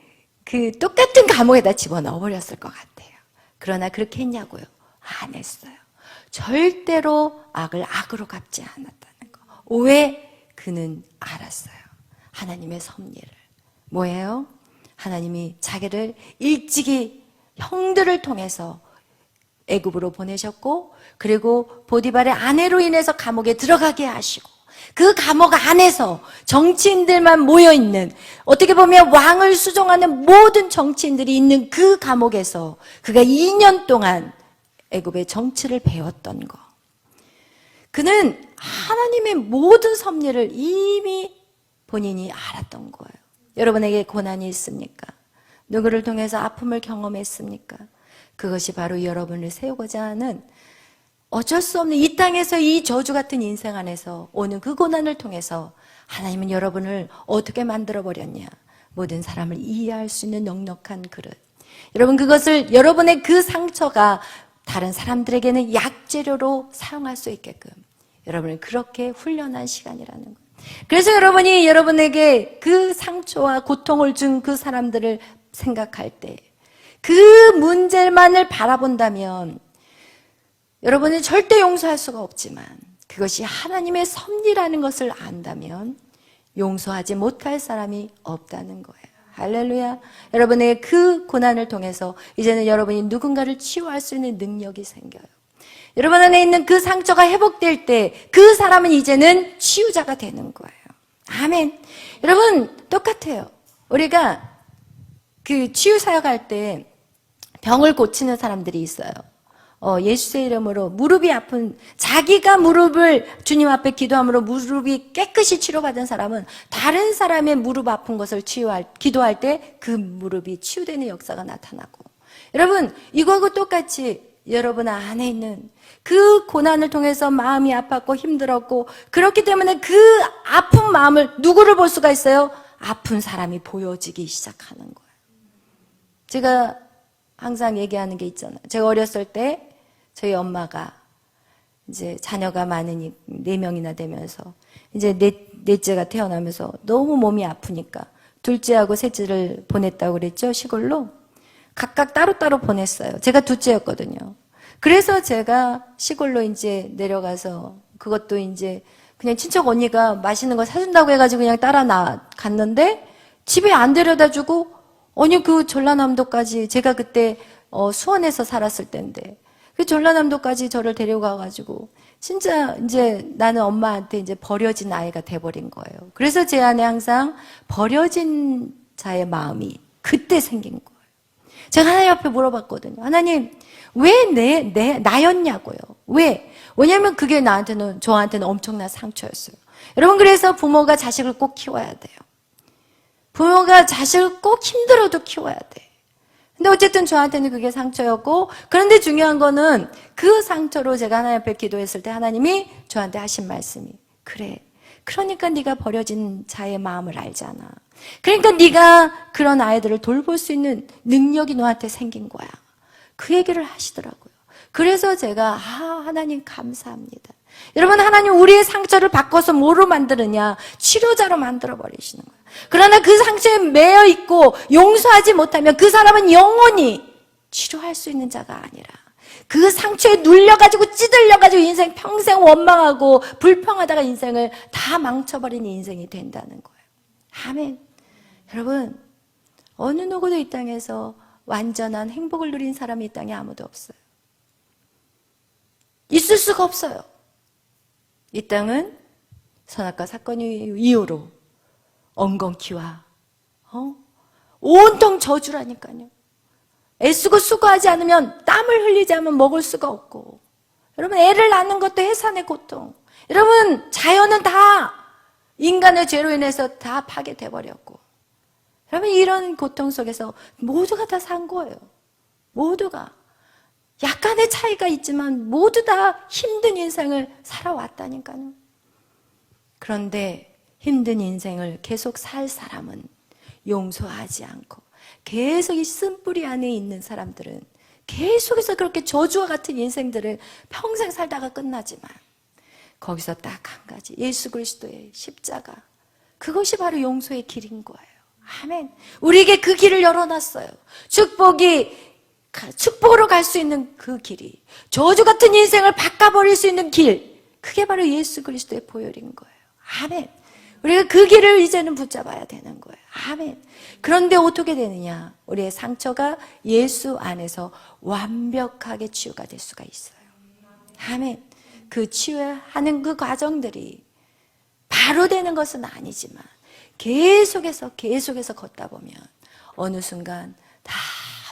그 똑같은 감옥에다 집어넣어 버렸을 것 같아요. 그러나 그렇게 했냐고요? 안 했어요. 절대로 악을 악으로 갚지 않았다는 거. 왜? 그는 알았어요. 하나님의 섭리를. 뭐예요? 하나님이 자기를 일찍이 형들을 통해서 애굽으로 보내셨고, 그리고 보디발의 아내로 인해서 감옥에 들어가게 하시고, 그 감옥 안에서 정치인들만 모여있는, 어떻게 보면 왕을 수종하는 모든 정치인들이 있는 그 감옥에서 그가 2년 동안 애굽의 정치를 배웠던 거. 그는 하나님의 모든 섭리를 이미 본인이 알았던 거예요. 여러분에게 고난이 있습니까? 누구를 통해서 아픔을 경험했습니까? 그것이 바로 여러분을 세우고자 하는, 어쩔 수 없는 이 땅에서 이 저주 같은 인생 안에서 오는 그 고난을 통해서 하나님은 여러분을 어떻게 만들어버렸냐? 모든 사람을 이해할 수 있는 넉넉한 그릇. 여러분, 그것을, 여러분의 그 상처가 다른 사람들에게는 약재료로 사용할 수 있게끔 여러분을 그렇게 훈련한 시간이라는 거예요. 그래서 여러분이 여러분에게 그 상처와 고통을 준 그 사람들을 생각할 때, 그 문제만을 바라본다면 여러분은 절대 용서할 수가 없지만, 그것이 하나님의 섭리라는 것을 안다면 용서하지 못할 사람이 없다는 거예요. 할렐루야. 여러분의 그 고난을 통해서 이제는 여러분이 누군가를 치유할 수 있는 능력이 생겨요. 여러분 안에 있는 그 상처가 회복될 때 그 사람은 이제는 치유자가 되는 거예요. 아멘. 여러분, 똑같아요. 우리가 그 치유 사역할 때 병을 고치는 사람들이 있어요. 예수의 이름으로 무릎이 아픈, 자기가 무릎을 주님 앞에 기도함으로 무릎이 깨끗이 치료받은 사람은 다른 사람의 무릎 아픈 것을 기도할 때 그 무릎이 치유되는 역사가 나타나고, 여러분, 이거하고 똑같이 여러분 안에 있는 그 고난을 통해서 마음이 아팠고 힘들었고, 그렇기 때문에 그 아픈 마음을 누구를 볼 수가 있어요? 아픈 사람이 보여지기 시작하는 거예요. 제가 항상 얘기하는 게 있잖아요. 제가 어렸을 때 저희 엄마가 이제 자녀가 많으니 4명이나 되면서 이제 넷째가 태어나면서 너무 몸이 아프니까 둘째하고 셋째를 보냈다고 그랬죠, 시골로. 각각 따로따로 보냈어요. 제가 둘째였거든요. 그래서 제가 시골로 이제 내려가서, 그것도 이제 그냥 친척 언니가 맛있는 거 사준다고 해가지고 그냥 따라 갔는데 집에 안 데려다 주고, 아니 그 전라남도까지, 제가 그때 수원에서 살았을 때인데 그 전라남도까지 저를 데려가가지고 진짜 이제 나는 엄마한테 이제 버려진 아이가 돼버린 거예요. 그래서 제 안에 항상 버려진 자의 마음이 그때 생긴 거예요. 제가 하나님 앞에 물어봤거든요. 하나님, 왜 나였냐고요. 왜? 왜냐면 그게 저한테는 엄청난 상처였어요. 여러분, 그래서 부모가 자식을 꼭 키워야 돼요. 부모가 자식을 꼭 힘들어도 키워야 돼. 근데 어쨌든 저한테는 그게 상처였고, 그런데 중요한 거는 그 상처로 제가 하나님 앞에 기도했을 때 하나님이 저한테 하신 말씀이, 그래, 그러니까 네가 버려진 자의 마음을 알잖아. 그러니까 네가 그런 아이들을 돌볼 수 있는 능력이 너한테 생긴 거야. 그 얘기를 하시더라고요. 그래서 제가 하나님 감사합니다. 여러분, 하나님 우리의 상처를 바꿔서 뭐로 만드느냐? 치료자로 만들어 버리시는 거예요. 그러나 그 상처에 매여 있고 용서하지 못하면 그 사람은 영원히 치료할 수 있는 자가 아니라 그 상처에 눌려가지고 찌들려가지고 인생 평생 원망하고 불평하다가 인생을 다 망쳐버린 인생이 된다는 거예요. 아멘. 여러분, 어느 누구도 이 땅에서 완전한 행복을 누린 사람이 이 땅에 아무도 없어요. 있을 수가 없어요. 이 땅은 선악과 사건 이후로 엉겅퀴와 온통 저주라니까요. 애쓰고 수고하지 않으면, 땀을 흘리지 않으면 먹을 수가 없고, 여러분, 애를 낳는 것도 해산의 고통. 여러분, 자연은 다 인간의 죄로 인해서 다 파괴돼 버렸고, 여러분, 이런 고통 속에서 모두가 다 산 거예요. 모두가 약간의 차이가 있지만 모두 다 힘든 인생을 살아왔다니까요. 그런데 힘든 인생을 계속 살 사람은 용서하지 않고 계속 이 쓴뿌리 안에 있는 사람들은 계속해서 그렇게 저주와 같은 인생들을 평생 살다가 끝나지만, 거기서 딱 한 가지, 예수 그리스도의 십자가, 그것이 바로 용서의 길인 거예요. 아멘. 우리에게 그 길을 열어놨어요. 축복으로 갈 수 있는 그 길이, 저주 같은 인생을 바꿔버릴 수 있는 길, 그게 바로 예수 그리스도의 보혈인 거예요. 아멘. 우리가 그 길을 이제는 붙잡아야 되는 거예요. 아멘. 그런데 어떻게 되느냐? 우리의 상처가 예수 안에서 완벽하게 치유가 될 수가 있어요. 아멘. 그 치유하는 그 과정들이 바로 되는 것은 아니지만 계속해서 걷다 보면 어느 순간 다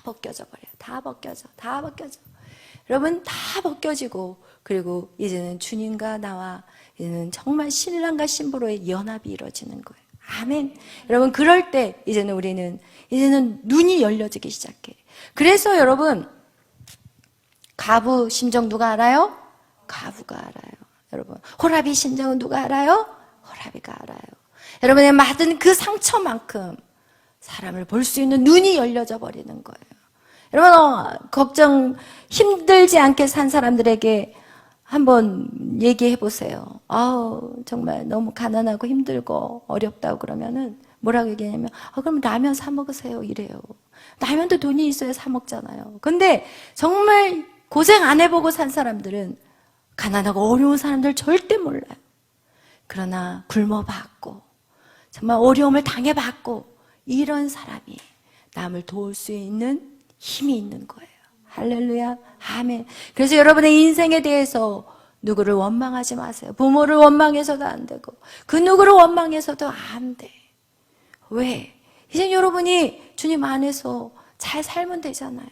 벗겨져 버려요. 다 벗겨져. 여러분, 다 벗겨지고, 그리고 이제는 주님과 나와 이제는 정말 신랑과 신부로의 연합이 이루어지는 거예요. 아멘. 여러분, 그럴 때 이제는 눈이 열려지기 시작해. 그래서 여러분, 가부 심정 누가 알아요? 가부가 알아요. 여러분, 호라비 심정은 누가 알아요? 호라비가 알아요. 여러분의 받은 그 상처만큼 사람을 볼 수 있는 눈이 열려져 버리는 거예요. 여러분, 걱정, 힘들지 않게 산 사람들에게 한번 얘기해 보세요. 정말 너무 가난하고 힘들고 어렵다고 그러면은 뭐라고 얘기하냐면, 그럼 라면 사 먹으세요. 이래요. 라면도 돈이 있어야 사 먹잖아요. 근데 정말 고생 안 해보고 산 사람들은 가난하고 어려운 사람들 절대 몰라요. 그러나 굶어봤고, 정말 어려움을 당해봤고, 이런 사람이 남을 도울 수 있는 힘이 있는 거예요. 할렐루야. 아멘. 그래서 여러분의 인생에 대해서 누구를 원망하지 마세요. 부모를 원망해서도 안 되고, 그 누구를 원망해서도 안 돼. 왜? 이제 여러분이 주님 안에서 잘 살면 되잖아요.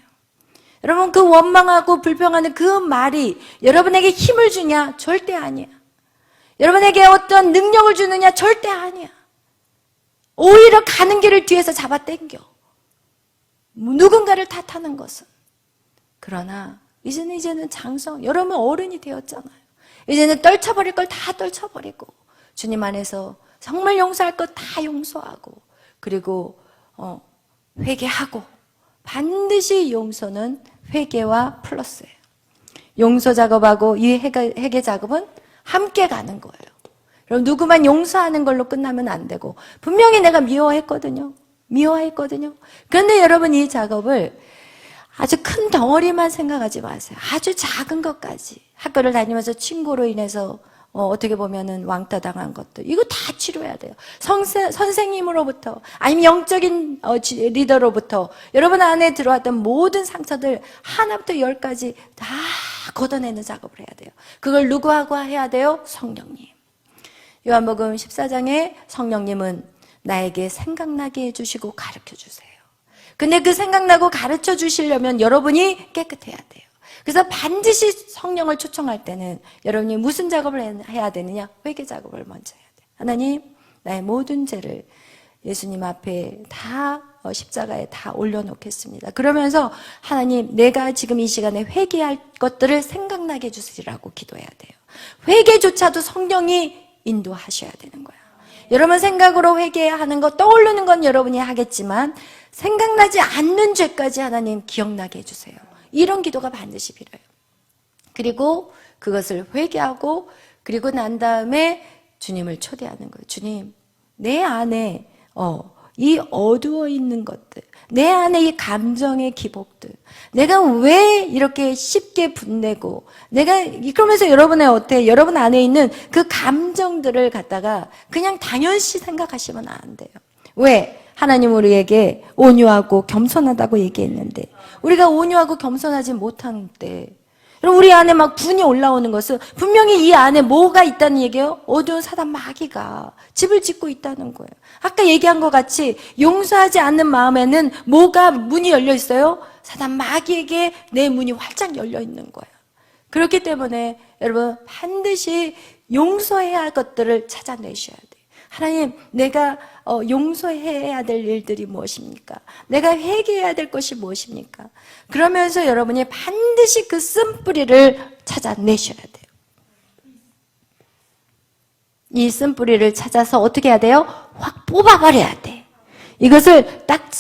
여러분, 그 원망하고 불평하는 그 말이 여러분에게 힘을 주냐? 절대 아니야. 여러분에게 어떤 능력을 주느냐? 절대 아니야. 오히려 가는 길을 뒤에서 잡아 당겨. 누군가를 탓하는 것은. 그러나 이제는 장성, 여러분 어른이 되었잖아요. 이제는 떨쳐버릴 걸 다 떨쳐버리고, 주님 안에서 정말 용서할 것 다 용서하고, 그리고 회개하고. 반드시 용서는 회개와 플러스예요. 용서 작업하고 이 회개 작업은 함께 가는 거예요. 여러분, 누구만 용서하는 걸로 끝나면 안 되고, 분명히 내가 미워했거든요. 그런데 여러분, 이 작업을 아주 큰 덩어리만 생각하지 마세요. 아주 작은 것까지. 학교를 다니면서 친구로 인해서 어떻게 보면은 왕따 당한 것들, 이거 다 치료해야 돼요. 선생님으로부터, 아니면 영적인 리더로부터 여러분 안에 들어왔던 모든 상처들 하나부터 10까지 다 걷어내는 작업을 해야 돼요. 그걸 누구하고 해야 돼요? 성령님. 요한복음 14장에 성령님은 나에게 생각나게 해주시고 가르쳐 주세요. 근데 그 생각나고 가르쳐 주시려면 여러분이 깨끗해야 돼요. 그래서 반드시 성령을 초청할 때는 여러분이 무슨 작업을 해야 되느냐? 회개 작업을 먼저 해야 돼요. 하나님, 나의 모든 죄를 예수님 앞에 다 십자가에 다 올려놓겠습니다. 그러면서 하나님, 내가 지금 이 시간에 회개할 것들을 생각나게 해주시라고 기도해야 돼요. 회개조차도 성령이 인도하셔야 되는 거야. 여러분 생각으로 회개하는 거, 떠오르는 건 여러분이 하겠지만 생각나지 않는 죄까지 하나님 기억나게 해주세요. 이런 기도가 반드시 필요해요. 그리고 그것을 회개하고 그리고 난 다음에 주님을 초대하는 거예요. 주님, 내 안에 이 어두워 있는 것들, 내 안에 이 감정의 기복들, 내가 왜 이렇게 쉽게 분내고, 그러면서 여러분 안에 있는 그 감정들을 갖다가 그냥 당연시 생각하시면 안 돼요. 왜? 하나님 우리에게 온유하고 겸손하다고 얘기했는데, 우리가 온유하고 겸손하지 못한 때, 우리 안에 막 분이 올라오는 것은 분명히 이 안에 뭐가 있다는 얘기예요? 어두운 사단 마귀가 집을 짓고 있다는 거예요. 아까 얘기한 것 같이 용서하지 않는 마음에는 뭐가 문이 열려 있어요? 사단 마귀에게 내 문이 활짝 열려 있는 거예요. 그렇기 때문에 여러분 반드시 용서해야 할 것들을 찾아내셔야 돼요. 하나님, 내가 용서해야 될 일들이 무엇입니까? 내가 회개해야 될 것이 무엇입니까? 그러면서 여러분이 반드시 그 쓴뿌리를 찾아내셔야 돼요. 이 쓴뿌리를 찾아서 어떻게 해야 돼요? 확 뽑아버려야 돼. 이것을 딱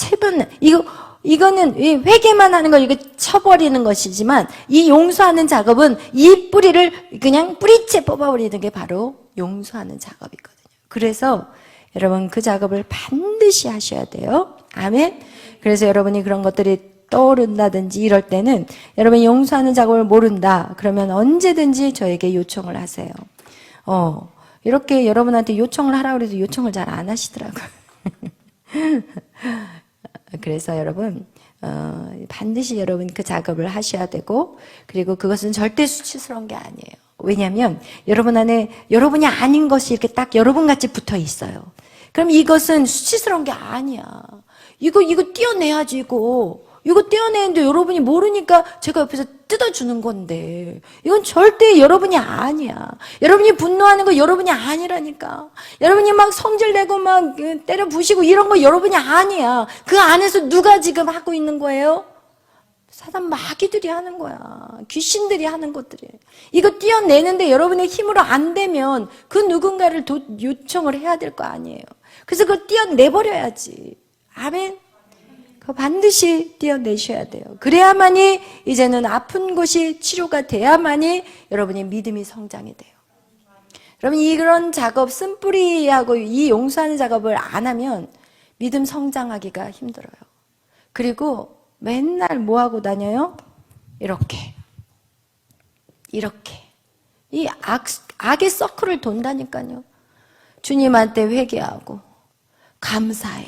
이거는 회개만 하는 거, 이거 쳐버리는 것이지만 이 용서하는 작업은 이 뿌리를 그냥 뿌리째 뽑아버리는 게 바로 용서하는 작업이거든요. 그래서 여러분 그 작업을 반드시 하셔야 돼요. 아멘. 그래서 여러분이 그런 것들이 떠오른다든지 이럴 때는 여러분이 용서하는 작업을 모른다 그러면 언제든지 저에게 요청을 하세요. 이렇게 여러분한테 요청을 하라고 해도 요청을 잘 안 하시더라고요. 그래서 여러분 반드시 여러분 그 작업을 하셔야 되고, 그리고 그것은 절대 수치스러운 게 아니에요. 왜냐하면 여러분 안에 여러분이 아닌 것이 이렇게 딱 여러분같이 붙어 있어요. 그럼 이것은 수치스러운 게 아니야. 이거 떼어내야지. 이거 떼어내는데 여러분이 모르니까 제가 옆에서 뜯어주는 건데, 이건 절대 여러분이 아니야. 여러분이 분노하는 거 여러분이 아니라니까. 여러분이 막 성질내고 막 때려 부시고 이런 거 여러분이 아니야. 그 안에서 누가 지금 하고 있는 거예요? 사단 마귀들이 하는 거야. 귀신들이 하는 것들이에요. 이거 떼어내는데 여러분의 힘으로 안 되면 그 누군가를 요청을 해야 될 거 아니에요. 그래서 그걸 떼어내버려야지. 아멘. 그거 반드시 떼어내셔야 돼요. 그래야만이 이제는 아픈 곳이 치료가 돼야만이 여러분의 믿음이 성장이 돼요. 여러분 이런 작업, 쓴뿌리하고 이 용서하는 작업을 안 하면 믿음 성장하기가 힘들어요. 그리고 맨날 뭐 하고 다녀요? 이렇게 이 악의 서클을 돈다니까요. 주님한테 회개하고 감사해,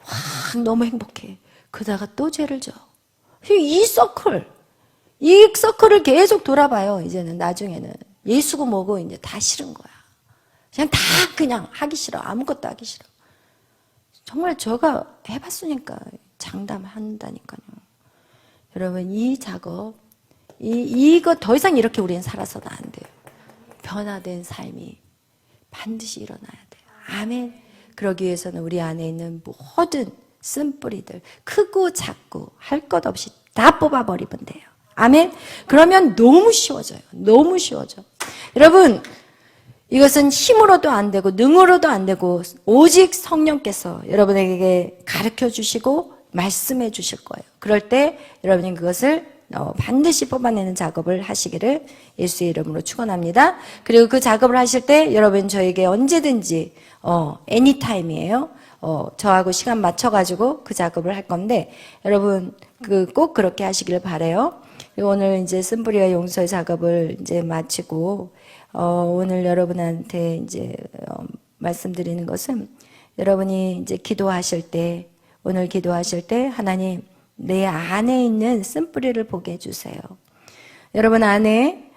와 너무 행복해, 그러다가 또 죄를 져. 이 서클을 계속 돌아봐요. 이제는 나중에는 예수고 뭐고 이제 다 싫은 거야. 그냥 하기 싫어. 아무것도 하기 싫어. 정말 제가 해봤으니까 장담한다니까요. 여러분 이 작업, 이거 더 이상 이렇게 우리는 살아서는 안 돼요. 변화된 삶이 반드시 일어나야 돼요. 아멘. 그러기 위해서는 우리 안에 있는 모든 쓴뿌리들, 크고 작고 할 것 없이 다 뽑아버리면 돼요. 아멘. 그러면 너무 쉬워져요. 너무 쉬워져. 여러분 이것은 힘으로도 안 되고 능으로도 안 되고 오직 성령께서 여러분에게 가르쳐 주시고 말씀해 주실 거예요. 그럴 때 여러분이 그것을 반드시 뽑아내는 작업을 하시기를 예수의 이름으로 축원합니다. 그리고 그 작업을 하실 때 여러분 저에게 언제든지 애니타임이에요. 저하고 시간 맞춰가지고 그 작업을 할 건데 여러분 꼭 그렇게 하시기를 바래요. 오늘 이제 쓴뿌리와 용서의 작업을 이제 마치고 오늘 여러분한테 이제 말씀드리는 것은 여러분이 이제 기도하실 때, 오늘 기도하실 때 하나님 내 안에 있는 쓴뿌리를 보게 해주세요. 여러분 안에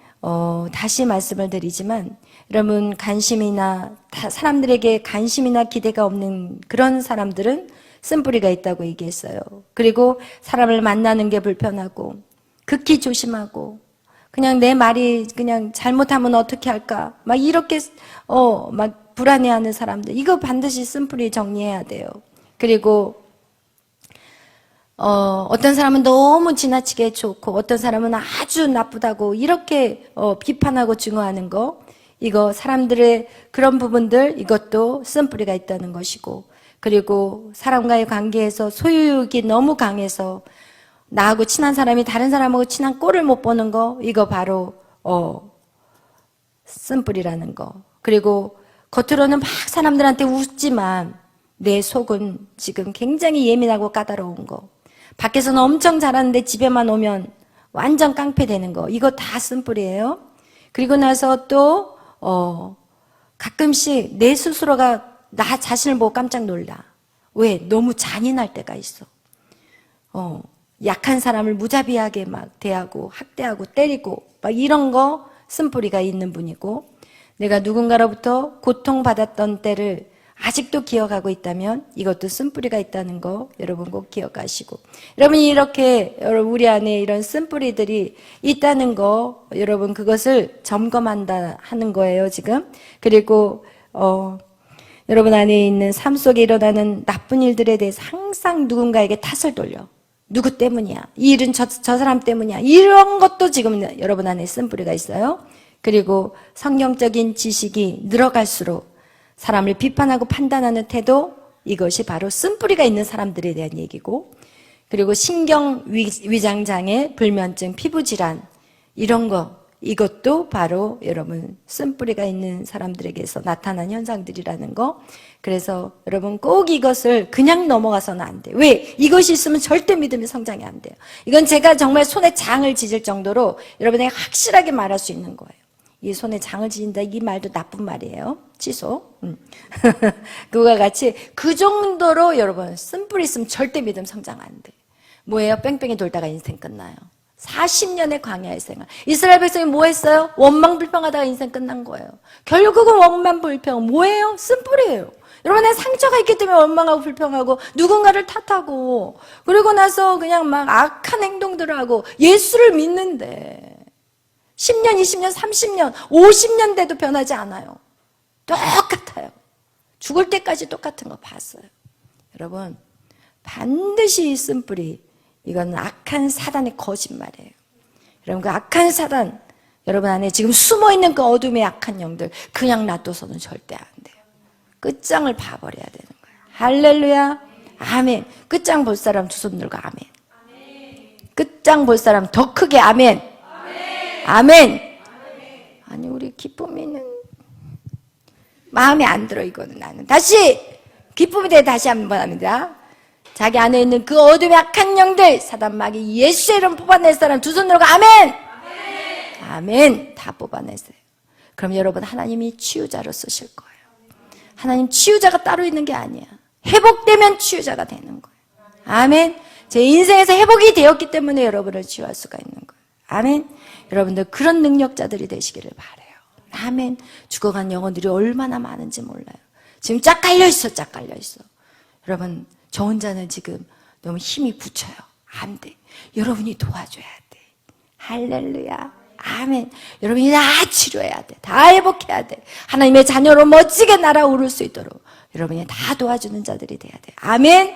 다시 말씀을 드리지만 여러분 관심이나 사람들에게 관심이나 기대가 없는 그런 사람들은 쓴뿌리가 있다고 얘기했어요. 그리고 사람을 만나는 게 불편하고 극히 조심하고 그냥 내 말이 그냥 잘못하면 어떻게 할까 막 이렇게 막 불안해하는 사람들, 이거 반드시 쓴뿌리 정리해야 돼요. 그리고 어떤 사람은 너무 지나치게 좋고 어떤 사람은 아주 나쁘다고 이렇게 비판하고 증오하는 거, 이거 사람들의 그런 부분들, 이것도 쓴뿌리가 있다는 것이고, 그리고 사람과의 관계에서 소유욕이 너무 강해서 나하고 친한 사람이 다른 사람하고 친한 꼴을 못 보는 거, 이거 바로 쓴뿌리라는 거. 그리고 겉으로는 막 사람들한테 웃지만 내 속은 지금 굉장히 예민하고 까다로운 거. 밖에서는 엄청 잘하는데 집에만 오면 완전 깡패 되는 거. 이거 다 쓴뿌리예요. 그리고 나서 또 가끔씩 내 스스로가 나 자신을 보고 깜짝 놀라. 왜? 너무 잔인할 때가 있어. 약한 사람을 무자비하게 막 대하고 학대하고 때리고 막 이런 거 쓴뿌리가 있는 분이고, 내가 누군가로부터 고통받았던 때를 아직도 기억하고 있다면 이것도 쓴뿌리가 있다는 거 여러분 꼭 기억하시고, 여러분이 이렇게 우리 안에 이런 쓴뿌리들이 있다는 거 여러분 그것을 점검한다 하는 거예요 지금. 그리고 여러분 안에 있는 삶 속에 일어나는 나쁜 일들에 대해서 항상 누군가에게 탓을 돌려. 누구 때문이야? 이 일은 저 사람 때문이야. 이런 것도 지금 여러분 안에 쓴뿌리가 있어요. 그리고 성경적인 지식이 늘어갈수록 사람을 비판하고 판단하는 태도, 이것이 바로 쓴뿌리가 있는 사람들에 대한 얘기고, 그리고 신경 위장장애, 불면증, 피부질환 이런 거, 이것도 바로 여러분 쓴뿌리가 있는 사람들에게서 나타난 현상들이라는 거. 그래서 여러분 꼭 이것을 그냥 넘어가서는 안 돼요. 왜? 이것이 있으면 절대 믿음의 성장이 안 돼요. 이건 제가 정말 손에 장을 지질 정도로 여러분에게 확실하게 말할 수 있는 거예요. 이 손에 장을 지진다, 이 말도 나쁜 말이에요. 취소. 그거와 같이 그 정도로 여러분 쓴뿌리 있으면 절대 믿음 성장 안 돼. 뭐예요? 뺑뺑이 돌다가 인생 끝나요. 40년의 광야의 생활. 이스라엘 백성이 뭐 했어요? 원망 불평하다가 인생 끝난 거예요. 결국은 원망 불평 뭐예요? 쓴뿌리예요. 여러분의 상처가 있기 때문에 원망하고 불평하고 누군가를 탓하고, 그리고 나서 그냥 막 악한 행동들을 하고 예수를 믿는데 10년, 20년, 30년, 50년 돼도 변하지 않아요. 똑같아요. 죽을 때까지 똑같은 거 봤어요. 여러분 반드시 쓴뿌리, 이건 악한 사단의 거짓말이에요. 여러분 그 악한 사단, 여러분 안에 지금 숨어있는 그 어둠의 악한 영들 그냥 놔둬서는 절대 안 돼요. 끝장을 봐버려야 되는 거예요. 할렐루야. 아멘. 끝장 볼 사람 두 손 들고 아멘. 끝장 볼 사람 더 크게 아멘. 아멘. 아니 우리 기쁨이는 마음에 안 들어. 이거는 나는 다시 기쁨에 대해 다시 한번 합니다. 자기 안에 있는 그 어둠의 악한 영들, 사단 마귀 예수의 이름 뽑아낼 사람 두 손 들고 아멘. 아멘. 다 뽑아내세요. 그럼 여러분 하나님이 치유자로 쓰실 거예요. 하나님 치유자가 따로 있는 게 아니야. 회복되면 치유자가 되는 거예요. 아멘. 제 인생에서 회복이 되었기 때문에 여러분을 치유할 수가 있는 거예요. 아멘. 여러분들 그런 능력자들이 되시기를 바라요. 아멘. 죽어간 영혼들이 얼마나 많은지 몰라요. 지금 쫙 깔려있어. 쫙 깔려있어. 여러분 저 혼자는 지금 너무 힘이 붙여요. 안 돼. 여러분이 도와줘야 돼. 할렐루야. 아멘. 여러분이 다 치료해야 돼. 다 회복해야 돼. 하나님의 자녀로 멋지게 날아오를 수 있도록 여러분이 다 도와주는 자들이 돼야 돼. 아멘.